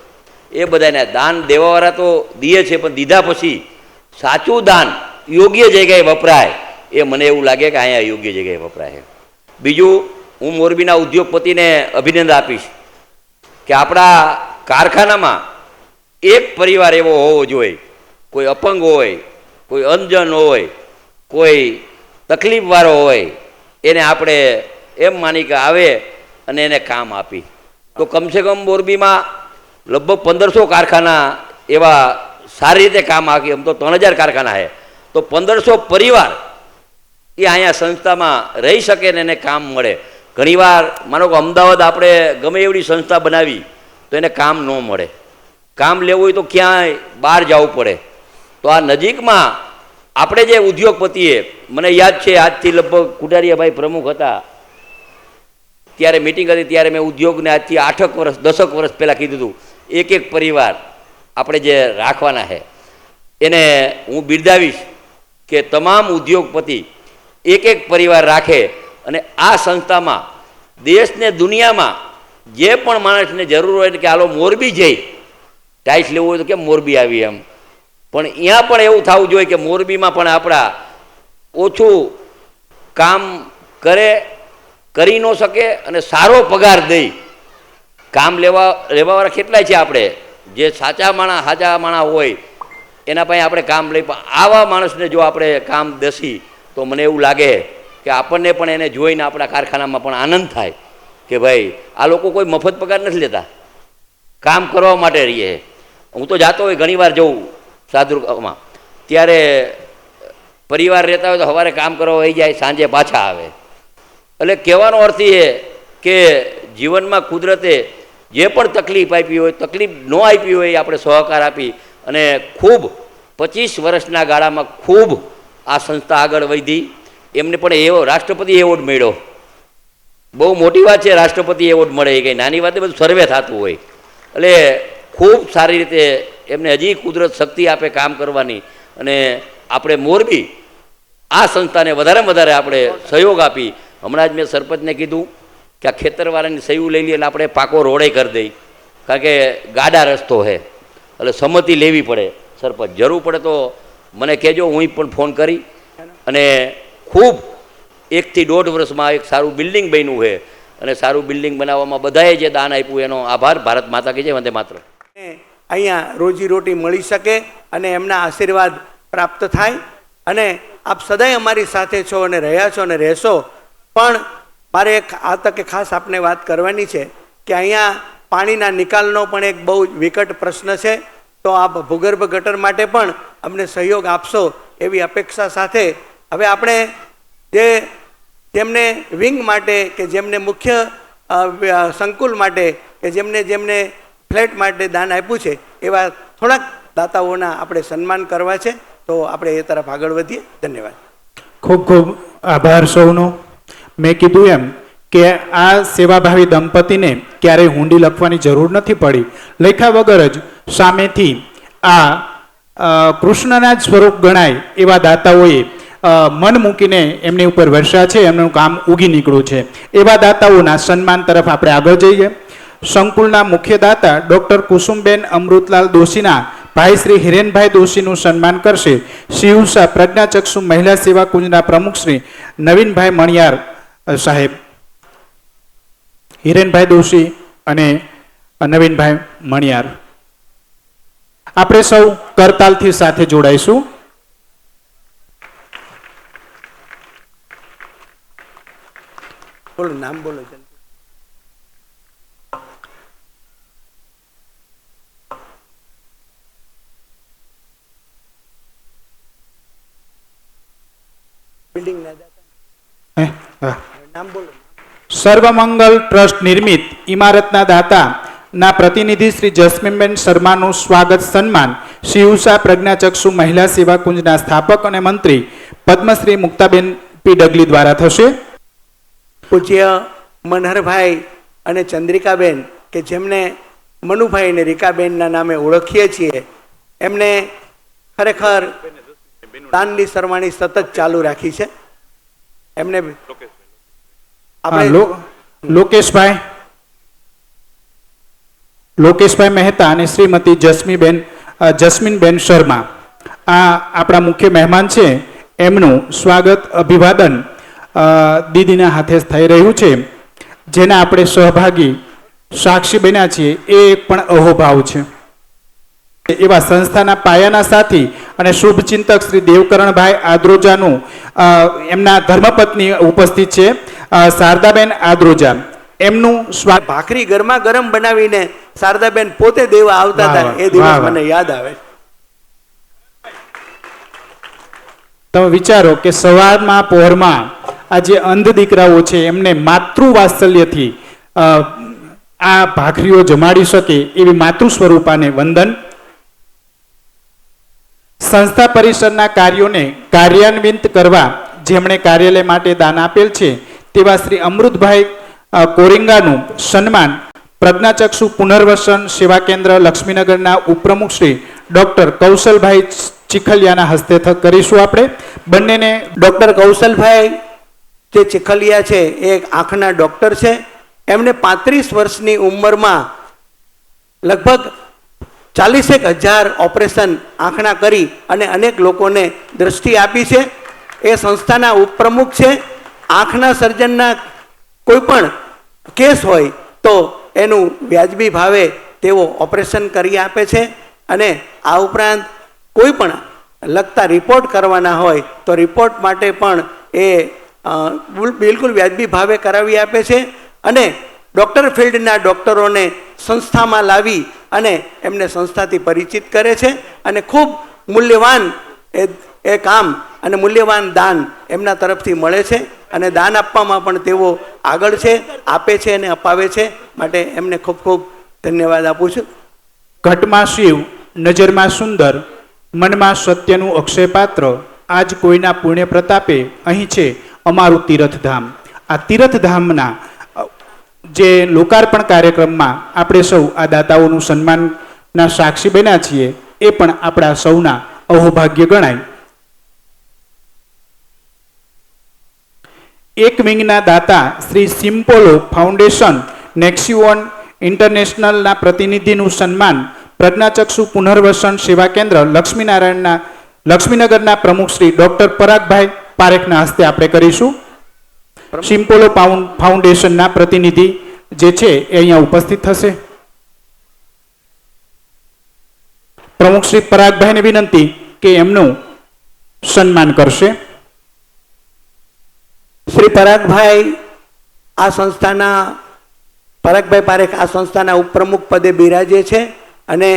એ બધાને દાન દેવાવાળા તો દીએ છે પણ દીધા પછી સાચું દાન યોગ્ય જગ્યાએ વપરાય એ મને એવું લાગે કે અહીંયા યોગ્ય જગ્યાએ વપરાય. બીજું, હું મોરબીના ઉદ્યોગપતિને અભિનંદન આપીશ કે આપણા કારખાનામાં એક પરિવાર એવો હોવો જોઈએ, કોઈ અપંગ હોય, કોઈ અંધજન હોય, કોઈ તકલીફવાળો હોય, એને આપણે એમ માની કે આવે અને એને કામ આપી. તો કમસે કમ મોરબીમાં લગભગ 1500 કારખાના એવા સારી રીતે કામ આપી. આમ તો 3000 કારખાના છે તો 1500 પરિવાર એ અહીંયા સંસ્થામાં રહી શકે ને એને કામ મળે. ઘણીવાર માનો કે અમદાવાદ આપણે ગમે એવડી સંસ્થા બનાવી તો એને કામ ન મળે. કામ લેવું હોય તો ક્યાંય બહાર જવું પડે. તો આ નજીકમાં આપણે જે ઉદ્યોગપતિએ, મને યાદ છે આજથી લગભગ કુટારિયાભાઈ પ્રમુખ હતા ત્યારે મિટિંગ હતી ત્યારે મેં ઉદ્યોગને આજથી 8 વર્ષ 10 વર્ષ પહેલાં કીધું હતું એક પરિવાર આપણે જે રાખવાના છે એને હું બિરદાવીશ કે તમામ ઉદ્યોગપતિ એક પરિવાર રાખે અને આ સંસ્થામાં દેશને દુનિયામાં જે પણ માણસને જરૂર હોય કે હાલો મોરબી જઈ ટાઇલ્સ લેવું હોય તો કેમ મોરબી આવી એમ, પણ અહીંયા પણ એવું થવું જોઈએ કે મોરબીમાં પણ આપણા ઓછું કામ કરી ન શકે અને સારો પગાર દઈ કામ લેવાવાળા કેટલાય છે આપણે જે સાચા માણસ હોય એના પાસે આપણે કામ લઈ, પણ આવા માણસને જો આપણે કામ દસી તો મને એવું લાગે કે આપણને પણ એને જોઈને આપણા કારખાનામાં પણ આનંદ થાય કે ભાઈ આ લોકો કોઈ મફત પગાર નથી લેતા, કામ કરવા માટે રહીએ. હું તો જાતો હોય ઘણીવાર જઉં સાદુમાં ત્યારે પરિવાર રહેતા હોય તો સવારે કામ કરવા વહી જાય, સાંજે પાછા આવે. એટલે કહેવાનો અર્થ એ કે જીવનમાં કુદરતે જે પણ તકલીફ આપી હોય, તકલીફ ન આપી હોય, આપણે સહકાર આપી અને ખૂબ 25 વર્ષના ગાળામાં ખૂબ આ સંસ્થા આગળ વધી. એમને પણ એવો રાષ્ટ્રપતિ એવોર્ડ મળ્યો. બહુ મોટી વાત છે રાષ્ટ્રપતિ એવોર્ડ મળે, એ કંઈ નાની વાત, બધું સર્વે થતું હોય. એટલે ખૂબ સારી રીતે એમને હજી કુદરત શક્તિ આપે કામ કરવાની, અને આપણે મોરબી આ સંસ્થાને વધારેમાં વધારે આપણે સહયોગ આપી. હમણાં જ મેં સરપંચને કીધું કે આ ખેતરવાળાની સહયું લઈ લઈએ એટલે આપણે પાકો રોડે કરી દઈ, કારણ કે ગાડા રસ્તો છે એટલે સંમતિ લેવી પડે. સરપંચ જરૂર પડે તો મને કહેજો, હું પણ ફોન કરી. અને ખૂબ 1 થી 1.5 વર્ષમાં એક સારું બિલ્ડિંગ બન્યું છે, અને સારું બિલ્ડિંગ બનાવવામાં બધાએ જે દાન આપ્યું એનો આભાર. ભારત માતા કી જય, વંદે માતરમ. અહીંયા રોજીરોટી મળી શકે અને એમના આશીર્વાદ પ્રાપ્ત થાય. અને આપ સદાય અમારી સાથે છો અને રહ્યા છો અને રહેશો. પણ મારે એક આ તકે ખાસ આપને વાત કરવાની છે કે અહીંયા પાણીના નિકાલનો પણ એક બહુ વિકટ પ્રશ્ન છે. તો આપ ભૂગર્ભ ગટર માટે પણ અમને સહયોગ આપશો એવી અપેક્ષા સાથે હવે આપણે જેમને વિંગ માટે કે જેમને મુખ્ય સંકુલ માટે કે જેમને ફ્લેટ માટે દાન આપ્યું છે એવા થોડાક દાતાઓના આપણે સન્માન કરવા છે. તો આપણે એ તરફ આગળ વધીએ. ધન્યવાદ. ખૂબ ખૂબ આભાર સૌનો. મેં કીધું એમ કે આ સેવાભાવી દંપતીને ક્યારેય હુંડી લખવાની જરૂર નથી પડી. લખ્યા વગર જ સામેથી આ કૃષ્ણના જ સ્વરૂપ ગણાય એવા દાતાઓએ મન મૂકીને એમની ઉપર વર્ષા છે, એમનું કામ ઉગી નીકળ્યું છે. એવા દાતાઓના સન્માન તરફ આપણે આગળ જઈએ. સંકુલના મુખ્ય દાતા ડૉક્ટર કુસુમબેન અમૃતલાલ દોશીના ભાઈ શ્રી હિરેનભાઈ દોશીનું સન્માન કરશે શિવસા પ્રજ્ઞાચક્ષુ મહિલા સેવા કુંજના પ્રમુખ શ્રી નવીનભાઈ મણિયાર સાહેબ. હિરેનભાઈ દોશી અને નવીનભાઈ મણિયાર. આપણે સૌ કરતાલથી સાથે જોડાઈશું. બોલો, નામ બોલો. બિલ્ડિંગ નામ બોલો. સર્વમંગલ ટ્રસ્ટ નિર્મિત ઇમારતના દાતા ના પ્રતિનિધિ શ્રી જસ્મીનબેન શર્માનું સ્વાગત સન્માન શિવસા પ્રજ્ઞાચક્ષુ મહિલા સેવા કુંજના સ્થાપક અને મંત્રી પદ્મશ્રી મુક્તાબેન પી ડગલી દ્વારા થશે. પૂજ્ય મનહરભાઈ અને ચંદ્રિકાબેન કે જેમને મનુભાઈ અને રીકાબેનના નામે ઓળખીએ છીએ, એમને ખરેખર દાનની સરવાણી સતત ચાલુ રાખી છે. એમને લોકેશભાઈ મહેતા અને શ્રીમતી જસ્મીનબેન શર્મા આ આપણા મુખ્ય મહેમાન છે. એમનું સ્વાગત અભિવાદન દીદીના હાથે થઈ રહ્યું છે, જેના આપણે સહભાગી સાક્ષી બન્યા છીએ. એ એક પણ અહોભાવ છે. એવા સંસ્થાના પાયાના સાથી અને શુભચિંતક શ્રી દેવકરણભાઈ આદ્રોજાનું એમના ધર્મપત્ની ઉપસ્થિત છે, શારદાબેન આદ્રોજા. એમનું ભાખરી ગરમા ગરમ બનાવીને શારદાબેન પોતે દેવા આવતા હતા. એ દિવસ મને યાદ આવે. તમે વિચારો કે સવારમાં પહોરમાં આ જે અંધ દીકરાઓ છે એમને માતૃવાત્સલ્યથી આ ભાખરીઓ જમાડી શકે એવી માતૃ સ્વરૂપાને વંદન. સંસ્થા પરિસરના કાર્યોને કાર્યાન્વિત કરવા જેમણે કાર્યાલય માટે દાન આપેલ છે તેવા શ્રી અમૃતભાઈ કોરિંગાનું સન્માન પ્રજ્ઞાચક્ષુ પુનર્વસન સેવા કેન્દ્ર લક્ષ્મીનગરના ઉપપ્રમુખ શ્રી ડૉક્ટર કૌશલભાઈ ચીખલિયાના હસ્તે કરીશું. આપણે બંનેને ડૉક્ટર કૌશલભાઈ જે ચીખલિયા છે એ આંખના ડૉક્ટર છે. એમને 35 વર્ષની ઉંમરમાં લગભગ 40,000 ઓપરેશન આંખના કરી અને અનેક લોકોને દ્રષ્ટિ આપી છે. એ સંસ્થાના ઉપપ્રમુખ છે. આંખના સર્જનના કોઈ પણ કેસ હોય તો એનું વ્યાજબી ભાવે તેઓ ઓપરેશન કરી આપે છે. અને આ ઉપરાંત કોઈ પણ લગતા રિપોર્ટ કરવાના હોય તો રિપોર્ટ માટે પણ એ બિલકુલ વ્યાજબી ભાવે કરાવી આપે છે. અને ડૉક્ટર ફિલ્ડના ડૉક્ટરોને સંસ્થામાં લાવી અને એમને સંસ્થાથી પરિચિત કરે છે. અને ખૂબ મૂલ્યવાન એ કામ અને મૂલ્યવાન દાન એમના તરફથી મળે છે. અને દાન આપવામાં પણ તેઓ આગળ છે, આપે છે અને અપાવે છે. માટે એમને ખૂબ ખૂબ ધન્યવાદ આપું છું. ઘટમાં શિવ, નજરમાં સુંદર, મનમાં સત્યનું અક્ષયપાત્ર, આજ કોઈના પુણ્ય પ્રતાપે અહીં છે અમારું તીર્થધામ. આ તીર્થધામના જે લોકાર્પણ કાર્યક્રમમાં આપણે સૌ આ દાતાઓનું સન્માન ના સાક્ષી બન્યા છીએ એ પણ આપણા સૌના અહોભાગ્ય ગણાય. એક વિંગના દાતા શ્રી સિમ્પોલો ફાઉન્ડેશન નેક્સિઓન ઇન્ટરનેશનલના પ્રતિનિધિનું સન્માન પ્રજ્ઞાચક્ષુ પુનર્વસન સેવા કેન્દ્ર લક્ષ્મીનગરના પ્રમુખ શ્રી ડોક્ટર પરાગભાઈ પારેખના હસ્તે આપણે કરીશું. સિમ્પોલો ફાઉન્ડેશનના પ્રતિનિધિ જે છે એ અહીંયા ઉપસ્થિત થશે. પ્રમુખ શ્રી પરાગભાઈને વિનંતી કે એમનું સન્માન કરશે. શ્રી પરાગભાઈ પારેખ આ સંસ્થાના ઉપપ્રમુખ પદે બિરાજે છે અને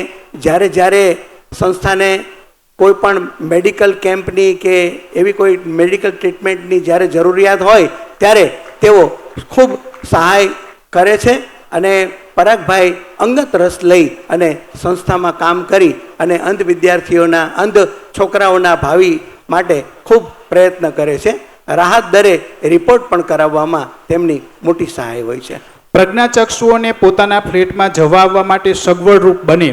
જ્યારે જ્યારે સંસ્થાને કોઈ પણ મેડિકલ કેમ્પની કે એવી કોઈ મેડિકલ ટ્રીટમેન્ટની જ્યારે જરૂરિયાત હોય ત્યારે તેઓ ખૂબ સહાય કરે છે અને પરાગભાઈ અંગત રસ લઈ અને સંસ્થામાં કામ કરી અને અંધ છોકરાઓના ભાવિ માટે ખૂબ પ્રયત્ન કરે છે. રાહત દરે રિપોર્ટ પણ કરાવવામાં તેમની મોટી સહાય હોય છે. પ્રજ્ઞાચક્ષુઓને પોતાના ફ્લેટમાં જવા આવવા માટે સગવડરૂપ બને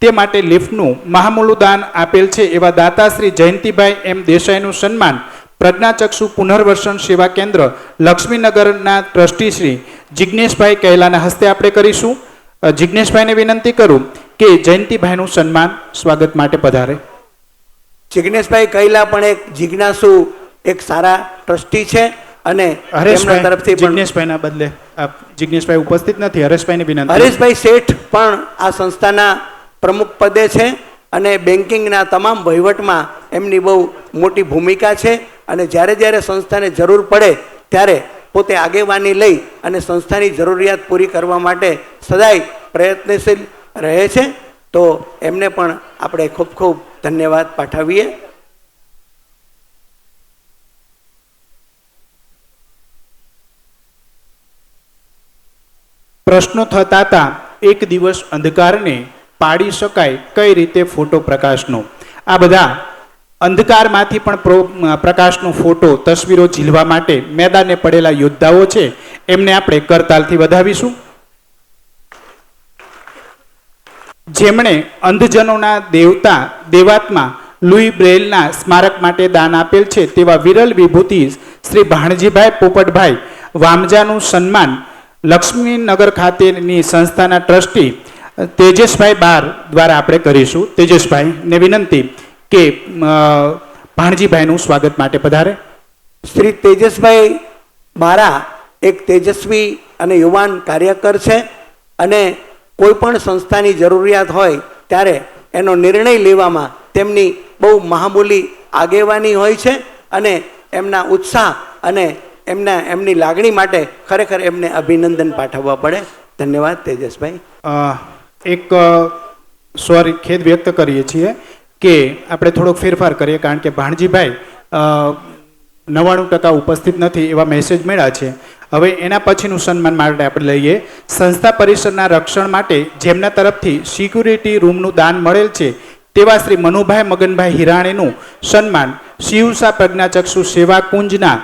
તે માટે લિફ્ટનું મહામૂલું દાન આપેલ છે એવા દાતા શ્રી જયંતિભાઈ એમ દેસાઈનું સન્માન પ્રજ્ઞાચક્ષુ પુનર્વસન સેવા કેન્દ્ર લક્ષ્મીનગરના ટ્રસ્ટી શ્રી જિજ્ઞેશભાઈ કૈલાના હસ્તે આપણે કરીશું. જિજ્ઞેશભાઈને વિનંતી કરું કે જયંતિભાઈનું સન્માન સ્વાગત માટે પધારે. જિજ્ઞેશભાઈ કૈલા પણ એક જિજ્ઞાસુ એક સારા ટ્રસ્ટી છે અને તેમના તરફથી પણ જિજ્ઞેશભાઈના બદલે જિજ્ઞેશભાઈ ઉપસ્થિત નથી. હરેશભાઈને વિનંતી. હરેશભાઈ શેઠ પણ આ સંસ્થાના પ્રમુખ પદે છે અને બેન્કિંગના તમામ વહીવટમાં એમની બહુ મોટી ભૂમિકા છે અને જ્યારે જ્યારે સંસ્થાને જરૂર પડે ત્યારે પોતે આગેવાની લઈ અને સંસ્થાની જરૂરિયાત પૂરી કરવા માટે સદાય પ્રયત્નશીલ રહે છે. તો એમને પણ આપણે ખૂબ ખૂબ ધન્યવાદ પાઠવીએ. પ્રશ્નો થતા હતા એક દિવસ અંધકારને પાડી શકાય કઈ રીતે ફોટો પ્રકાશનો. આ બધા અંધકારમાંથી પણ પ્રકાશનો ફોટો તસવીરો ઝીલવા માટે મેદાને પડેલા યોદ્ધાઓ છે એમને આપણે કરતાલથી વધાવીશું. જેમણે અંધજનોના દેવાત્મા લુઈ બ્રેલના સ્મારક માટે દાન આપેલ છે તેવા વિરલ વિભૂતિ શ્રી ભાણજીભાઈ પોપટભાઈ વામજાનું સન્માન લક્ષ્મીનગર ખાતેની સંસ્થાના ટ્રસ્ટી તેજસભાઈ બાર દ્વારા આપણે કરીશું. તેજસભાઈને વિનંતી કે ભાણજીભાઈનું સ્વાગત માટે પધારે. શ્રી તેજસભાઈ બારા એક તેજસ્વી અને યુવાન કાર્યકર છે અને કોઈ પણ સંસ્થાની જરૂરિયાત હોય ત્યારે એનો નિર્ણય લેવામાં તેમની બહુ મહામૂલી આગેવાની હોય છે અને એમના ઉત્સાહ અને એમની લાગણી માટે ખરેખર એમને અભિનંદન પાઠવવા પડે. ધન્યવાદ તેજસભાઈ. એક ખેદ વ્યક્ત કરીએ છીએ કે આપણે થોડોક ફેરફાર કરીએ કારણ કે ભાણજીભાઈ 99% ઉપસ્થિત નથી એવા મેસેજ મળ્યા છે. હવે એના પછીનું સન્માન માટે આપણે લઈએ. સંસ્થા પરિસરના રક્ષણ માટે જેમના તરફથી સિક્યુરિટી રૂમનું દાન મળેલ છે તેવા શ્રી મનુભાઈ મગનભાઈ હિરાણીનું સન્માન શિવસા પ્રજ્ઞાચક્ષુ સેવા કુંજના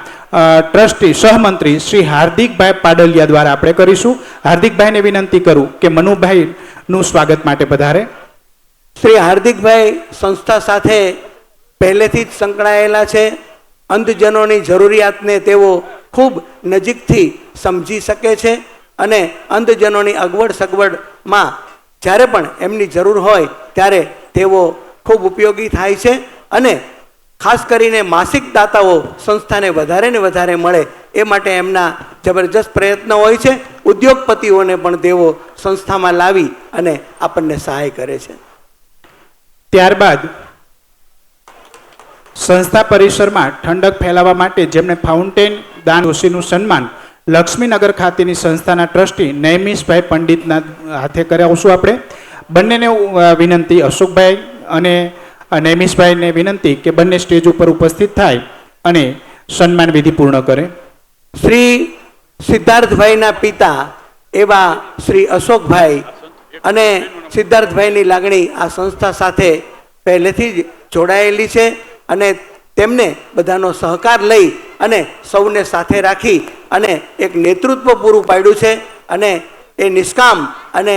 ટ્રસ્ટી સહમંત્રી શ્રી હાર્દિકભાઈ પાડલિયા દ્વારા આપણે કરીશું. હાર્દિકભાઈને વિનંતી કરું કે મનુભાઈનું સ્વાગત માટે પધારે. શ્રી હાર્દિકભાઈ સંસ્થા સાથે પહેલેથી જ સંકળાયેલા છે. અંધજનોની જરૂરિયાતને તેઓ ખૂબ નજીકથી સમજી શકે છે અને અંધજનોની સગવડમાં જ્યારે પણ એમની જરૂર હોય ત્યારે તેઓ ખૂબ ઉપયોગી થાય છે અને ખાસ કરીને માસિક દાતાઓ સંસ્થાને વધારે ને વધારે મળે એ માટે એમના જબરજસ્ત પ્રયત્નો હોય છે. ઉદ્યોગપતિઓને પણ તેઓ સંસ્થામાં લાવી અને આપણને સહાય કરે છે. ત્યારબાદ સંસ્થા પરિસરમાં ઠંડક ફેલાવવા માટે જેમણે ફાઉન્ટેન દાન જોશીનું સન્માન લક્ષ્મીનગર ખાતેની સંસ્થાના ટ્રસ્ટી નૈમિષભાઈ પંડિતના હાથે કરાવશું આપણે. બંનેને વિનંતી, અશોકભાઈ અને નૈમિષભાઈને વિનંતી કે બંને સ્ટેજ ઉપર ઉપસ્થિત થાય અને સન્માન વિધિ પૂર્ણ કરે. શ્રી સિદ્ધાર્થભાઈના પિતા એવા શ્રી અશોકભાઈ અને સિદ્ધાર્થભાઈની લાગણી આ સંસ્થા સાથે પહેલેથી જ જોડાયેલી છે અને તેમને બધાનો સહકાર લઈ અને સૌને સાથે રાખી અને એક નેતૃત્વ પૂરું પાડ્યું છે અને એ નિષ્કામ અને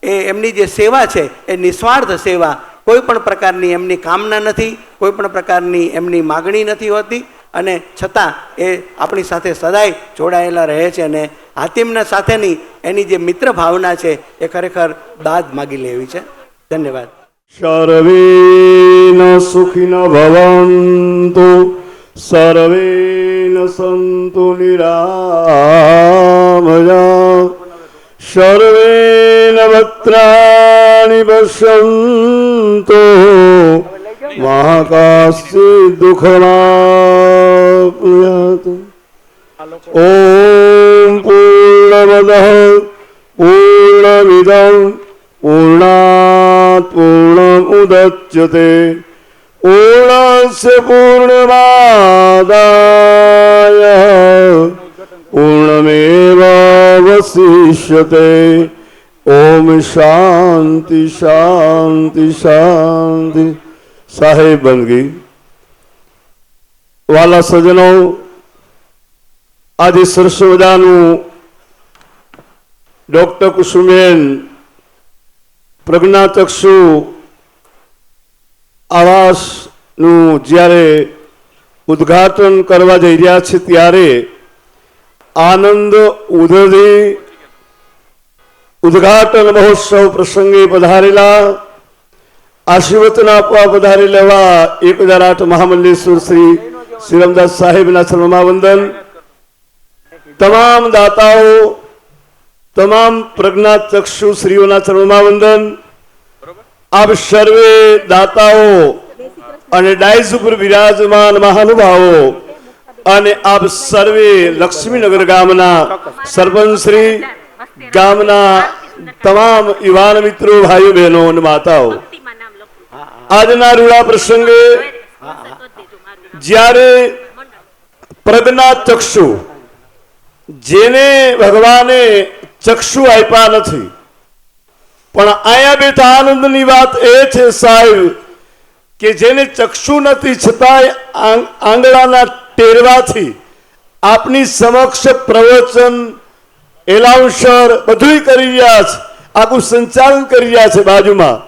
એ એમની જે સેવા છે એ નિસ્વાર્થ સેવા, કોઈ પણ પ્રકારની એમની કામના નથી, કોઈ પણ પ્રકારની એમની માગણી નથી હોતી, અને છતાં એ આપણી સાથે સદાય જોડાયેલા રહે છે. અને હાતિમના સાથેની એની જે મિત્ર ભાવના છે એ ખરેખર દાદ માગી લેવી છે. ધન્યવાદ. સર્વે સુખિન ભવન્તુ સર્વે સંતુ નિરામયા સર્વે ભદ્રાણિ પશ્યન્તુ મહાકાશ્ચિદ દુઃખમાપ્નુયાતુ. ઓમ પૂર્ણમદઃ પૂર્ણમિદં પૂર્ણાત પૂર્ણમુદચ્યતે પૂર્ણસ્ય પૂર્ણમાદાય પૂર્ણમેવાવશિષ્યતે. ઓમ શાંતિ શાંતિ શાંતિ. સાહેબ બંદગી. વાલા સજ્જનો, આજે સરસ મજાનું ડોક્ટર કુસુમબેન પ્રજ્ઞાચક્ષુ આવાસનું જ્યારે ઉદ્ઘાટન કરવા જઈ રહ્યા છે ત્યારે આનંદ ઉદયથી ઉદ્ઘાટન મહોત્સવ પ્રસંગે પધારેલા, આશીર્વચન આપવા પધારેલા એવા 1008 મહામંડલેશ્વર શ્રી શ્રીરામદાસ સાહેબના ચરણમાં વંદન. તમામ દાતાઓ, તમામ પ્રજ્ઞાચક્ષુ શ્રીઓના ચરણમાં વંદન. આપ સર્વે દાતાઓ અને ડાયસ ઉપર વિરાજમાન મહાનુભાવો અને આપ સર્વે લક્ષ્મીનગર ગામના સરપંચ શ્રી, ગામના તમામ યુવાન મિત્રો, ભાઈઓ બહેનો અને માતાઓ, આજના રૂડા પ્રસંગે જ્યારે પ્રજ્ઞાચક્ષુ, જેને ભગવાને ચક્ષુ આપ્યા નથી, પણ આયા બેઠા આનંદની વાત એ છે સાહેબ કે જેને ચક્ષુ નથી છતાંય આંગળાના ટેરવાથી આપની સમક્ષ પ્રવચન, એલાઉન્સર બધું કરી રહ્યા છે, આખું સંચાલન કરી રહ્યા છે. બાજુમાં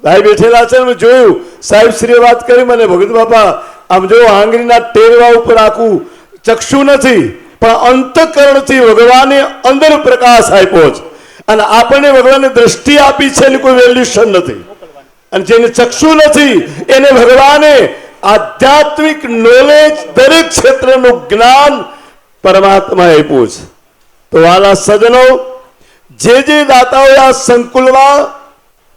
ભાઈ બેઠેલા છે, મેં જોયું સાહેબ શ્રીએ વાત કરી મને, ભગત બાપા આમ જો આંગળીના ટેરવા ઉપર આખું ચક્ષુ નથી, પણ અંતઃકરણથી ભગવાને અંદર પ્રકાશ આપ્યો છે, અને આપણને ભગવાને દ્રષ્ટિ આપી છે, એની કોઈ વેલ્યુશન નથી. અને જેને ચક્ષુ નથી એને ભગવાને આધ્યાત્મિક નોલેજ, દરેક ક્ષેત્રનું જ્ઞાન પરમાત્મા આપ્યું છે. તો વાલા સજ્જનો, જે દાતાઓએ આ સંકુલમાં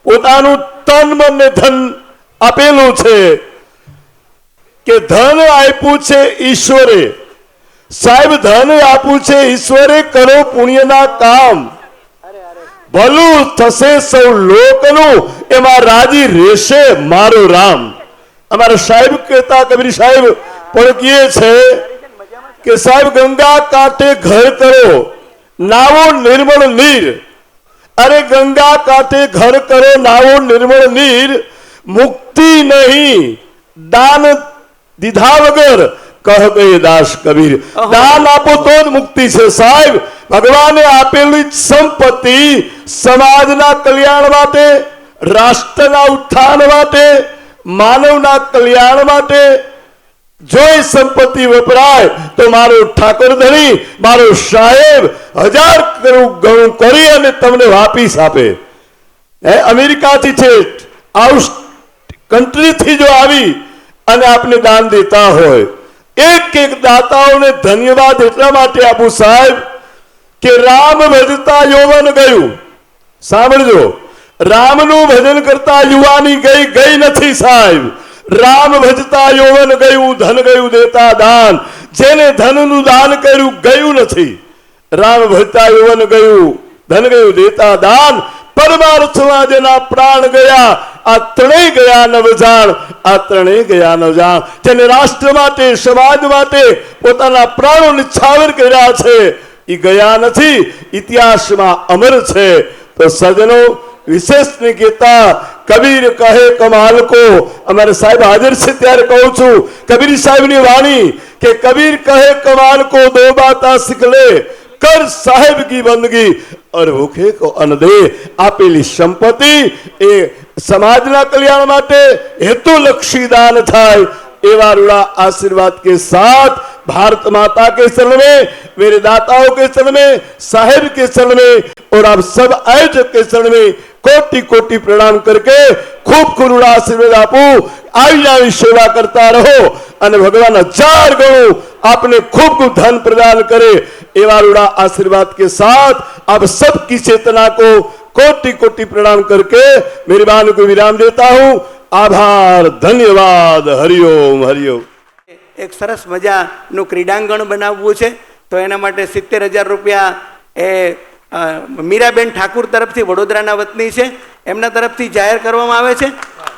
પોતાનું તન મન ને ધન આપેલું છે, કે ધન આપ્યું છે ઈશ્વરે, સાહેબ ધન આપ્યું છે ઈશ્વરે, કરો પુણ્યના કામ, ભલું થશે સૌ લોકનું, એમાં રાજી રહેશે મારો રામ. અમારા સાહેબ કહેતા, કબીર સાહેબ પણ કહે છે કે સાહેબ ગંગા કાંઠે ઘર કરો, નાવો નિર્મળ નીર. અરે ગંગા કાંઠે ઘર કરો, નાવો નિર્મળ નીર, મુક્તિ નહીં દાન દીધા વગર, કહ ગયે દાસ કબીર. દાન આપો તો જ મુક્તિ છે સાહેબ. ભગવાને આપેલી સંપત્તિ સમાજના કલ્યાણ માટે, રાષ્ટ્રના ઉત્થાન માટે, માનવના કલ્યાણ માટે જો એ સંપત્તિ વપરાય તો મારો ઠાકોર ધણી, મારો સાહેબ 1000 ગણું કરી અને તમને વાપીસ આપે. અમેરિકાથી છે, આઉટ કન્ટ્રીથી જો આવી અને આપને દાન દેતા હોય, એક એક દાતાઓને ધન્યવાદ એટલા માટે આપું સાહેબ કે રામ ભજતા યૌવન ગયું. સાંભળજો, રામનું ભજન કરતા યુવાની ગઈ નથી સાહેબ. રામ ભજતા યૌવન ગયું, ધન ગયું દેતા દાન. જેને ધનનું દાન કર્યું ગયું નથી. રામ ભજતા યૌવન ગયું, ધન ગયું દેતા દાન. પરમાર્થમાં જેના પ્રાણ ગયા, આ ત્રણેય ગયા નવજાણ, આ ત્રણેય ગયા નવજાણ. જેને રાષ્ટ્ર માટે, સમાજ માટે પોતાના પ્રાણો નિછાવર કર્યા છે, એ ગયા નથી, ઇતિહાસમાં અમર છે. તો સજ્જનો, વિશેષ ને કહેતા કબીર કહે કમાલ કો, અમારે સાહેબ હાજર છે ત્યારે કહું છું કબીર સાહેબની વાણી કે કબીર કહે કમાલ કો, દો બાતા શીખ લે, कर साहेब की बंदगी और भूखे को अन्न दे। આપેલી સંપત્તિ એ સમાજના કલ્યાણ માટે હેતુલક્ષી દાન થાય એવા રૂડા आशीर्वाद के साथ भारत माता के शरण में, मेरे दाताओं के शरण में, साहेब के शरण में और आप सब आयोजक के शरण में कोटि कोटि प्रणाम करके खूब खूब आशीर्वाद आपू। આવી સેવા કરતા રહો અને ભગવાન 1000 ગણું आपने खूब खूब धन प्रदान करे। एवं रूड़ा आशीर्वाद के साथ आप सबकी चेतना को कोटि कोटि प्रणाम करके मेरी बात को विराम देता हूँ। आभार, धन्यवाद, हरिओम हरिओम। એક સરસ મજાનું ક્રીડાંગણ બનાવવું છે તો એના માટે 70,000 રૂપિયા એ મીરાબેન ઠાકુર તરફથી વડોદરાના વતની છે એમના તરફથી જાહેર કરવામાં આવે છે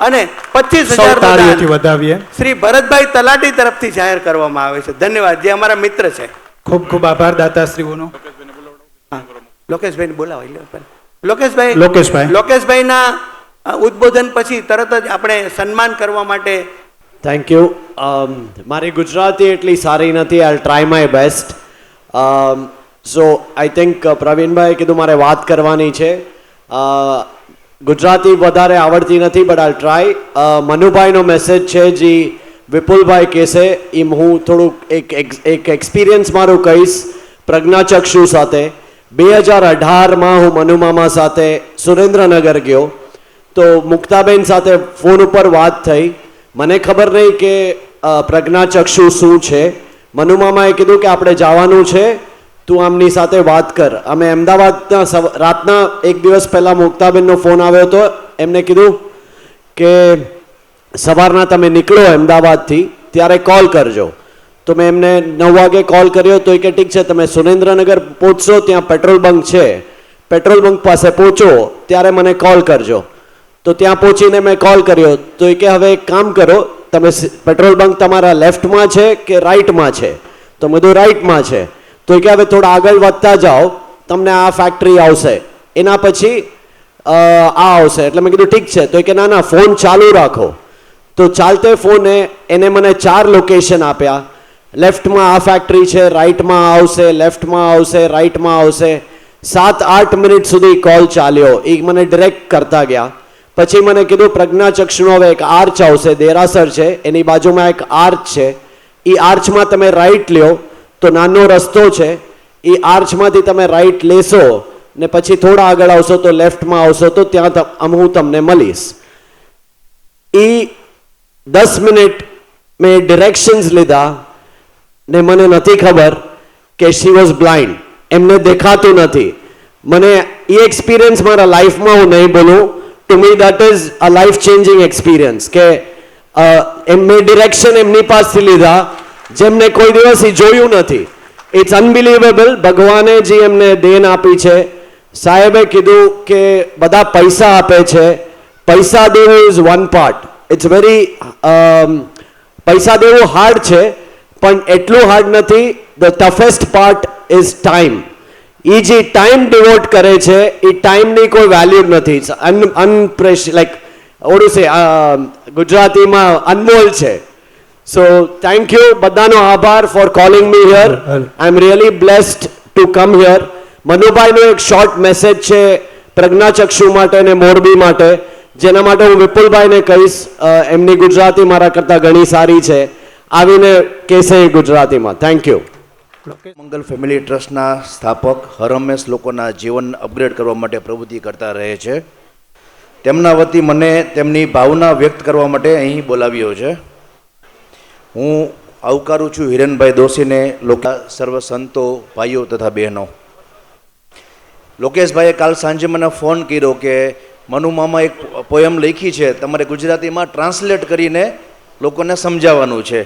અને 25,000 વધાવીએ શ્રી ભરતભાઈ તલાટી તરફથી જાહેર કરવામાં આવે છે। ધન્યવાદ, જે અમારા મિત્ર છે। ખૂબ ખૂબ આભાર દાતાશ્રીઓનો। લોકેશભાઈને બોલાવો। લોકેશભાઈ લોકેશભાઈ। ઉદ્બોધન પછી તરત જ આપણે સન્માન કરવા માટે થેન્ક યુ। મારી ગુજરાતી એટલી સારી નથી, આઈ try my best. So I think Pravinbhai કીધું મારે વાત કરવાની છે। ગુજરાતી વધારે આવડતી નથી બટ આઈ ટ્રાય। મનુભાઈનો મેસેજ છે જે વિપુલભાઈ કહેશે એ હું થોડુંક એક એક્સપિરિયન્સ મારું કહીશ પ્રજ્ઞાચક્ષુ સાથે। 2018માં હું મનુમામા સાથે સુરેન્દ્રનગર ગયો તો મુક્તાબેન સાથે ફોન ઉપર વાત થઈ। મને ખબર નહીં કે પ્રજ્ઞાચક્ષુ શું છે। મનુમામાએ કીધું કે આપણે જવાનું છે, તું આમની સાથે વાત કર। અમે અમદાવાદના રાતના એક દિવસ પહેલાં મુક્તાબેનનો ફોન આવ્યો હતો। એમને કીધું કે સવારના તમે નીકળો અમદાવાદથી ત્યારે કોલ કરજો। તો મેં એમને 9 વાગે કોલ કર્યો તો એ કે ઠીક છે, તમે સુરેન્દ્રનગર પહોંચશો, ત્યાં પેટ્રોલ બંક છે, પેટ્રોલ બંક પાસે પહોંચો ત્યારે મને કોલ કરજો। તો ત્યાં પહોંચીને મેં કોલ કર્યો તો એ કે હવે એક કામ કરો, તમે પેટ્રોલ બંક તમારા લેફ્ટમાં છે કે રાઈટમાં છે? તો મેં કીધું રાઈટમાં છે। તો એ કે હવે થોડા આગળ વધતા જાઓ, તમને આ ફેક્ટરી આવશે, એના પછી આ આવશે। એટલે મેં કીધું ઠીક છે। તો એ કે ના ફોન ચાલુ રાખો। તો ચાલતે ફોને એને મને 4 લોકેશન આપ્યા। લેફ્ટમાં આ ફેક્ટરી છે, રાઈટમાં આવશે, લેફ્ટમાં આવશે, રાઈટમાં આવશે। 7-8 મિનિટ સુધી કોલ ચાલ્યો, એ મને ડિરેક્ટ કરતા ગયા। પછી મને કીધું પ્રજ્ઞાચક્ષુનો હવે એક આર્ચ આવશે, દેરાસર છે એની બાજુમાં એક આર્ચ છે, એ આર્ચમાં તમે રાઈટ લ્યો તો નાનો રસ્તો છે, એ આર્ચમાંથી તમે રાઈટ લેશો ને પછી થોડા આગળ આવશો તો લેફ્ટમાં આવશો તો ત્યાં હું તમને મળીશ। એ 10 મિનિટ મેં ડિરેક્શન્સ લીધા ને મને નથી ખબર કે શી વોઝ બ્લાઇન્ડ, એમને દેખાતું નથી। મને એ એક્સપિરિયન્સ મારા લાઈફમાં હું નહીં બોલું। To me that is a life changing experience કે મેં ડિરેક્શન એમની પાસેથી લીધા જેમને કોઈ દિવસ એ જોયું નથી। It's unbelievable. ભગવાને જે એમને દેન આપી છે। સાહેબે કીધું કે બધા પૈસા આપે છે, પૈસા દેવું is one part, it's very પૈસા દેવું હાર્ડ છે પણ એટલું હાર્ડ નથી। The toughest part is time. એ જે ટાઈમ ડિવોટ કરે છે એ ટાઈમની કોઈ વેલ્યુ નથી। લાઈક ઓડું છે ગુજરાતીમાં અનમોલ છે। સો થેન્ક યુ, બધાનો આભાર for calling me here. I am really blessed to come here. મનુભાઈનો એક શોર્ટ મેસેજ છે પ્રજ્ઞાચક્ષુ માટે ને મોરબી માટે, જેના માટે હું વિપુલભાઈને કહીશ। એમની ગુજરાતી મારા કરતાં ઘણી સારી છે, આવીને કહેશે ગુજરાતીમાં। Thank you. મંગલ ફેમિલી ટ્રસ્ટના સ્થાપક હરમેશ લોકોના જીવન અપગ્રેડ કરવા માટે પ્રવૃત્તિ કરતા રહે છે। તેમના વતી મને તેમની ભાવના વ્યક્ત કરવા માટે અહીં બોલાવ્યો છે। હું આવકારું છું હિરેનભાઈ દોશીને, સર્વ સંતો ભાઈઓ તથા બહેનો। લોકેશભાઈએ કાલ સાંજે મને ફોન કર્યો કે મનુમામા એક પોયમ લખી છે, તમારે ગુજરાતીમાં ટ્રાન્સલેટ કરીને લોકોને સમજાવવાનું છે।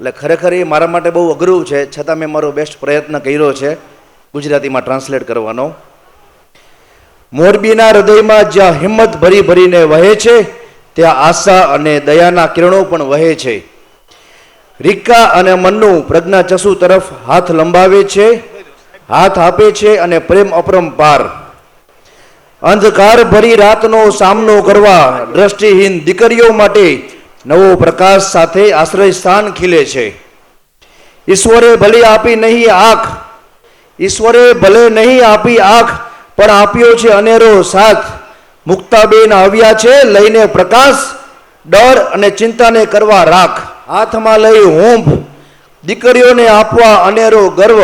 એટલે ખરેખર એ મારા માટે બહુ અઘરું છે, છતાં મેં મારો બેસ્ટ પ્રયત્ન કર્યો છે ગુજરાતીમાં ટ્રાન્સલેટ કરવાનો। મોરબીના હૃદયમાં જ્યાં હિંમત ભરી ભરીને વહે છે, ત્યાં આશા અને દયાના કિરણો પણ વહે છે। રીકા અને મન્નુ પ્રજ્ઞાચક્ષુ તરફ હાથ લંબાવે છે, હાથ આપે છે અને પ્રેમ અપરંપાર। અંધકાર ભરી રાતનો સામનો કરવા દ્રષ્ટિહીન દીકરીઓ માટે નવો પ્રકાશ સાથે આશ્રય સ્થાન ખીલે છે। ઈશ્વરે ભલે આપી નહીં આંખ, ઈશ્વરે ભલે નહીં આપી આંખ પણ આપ્યો છે અનેરો સાથ. મુક્તાબેન આવ્યા છે લઈને પ્રકાશ, ડર અને ચિંતાને કરવા રાખ. હાથમાં લઈ હોંભ, દીકરીઓને આપવા અનેરો ગર્વ.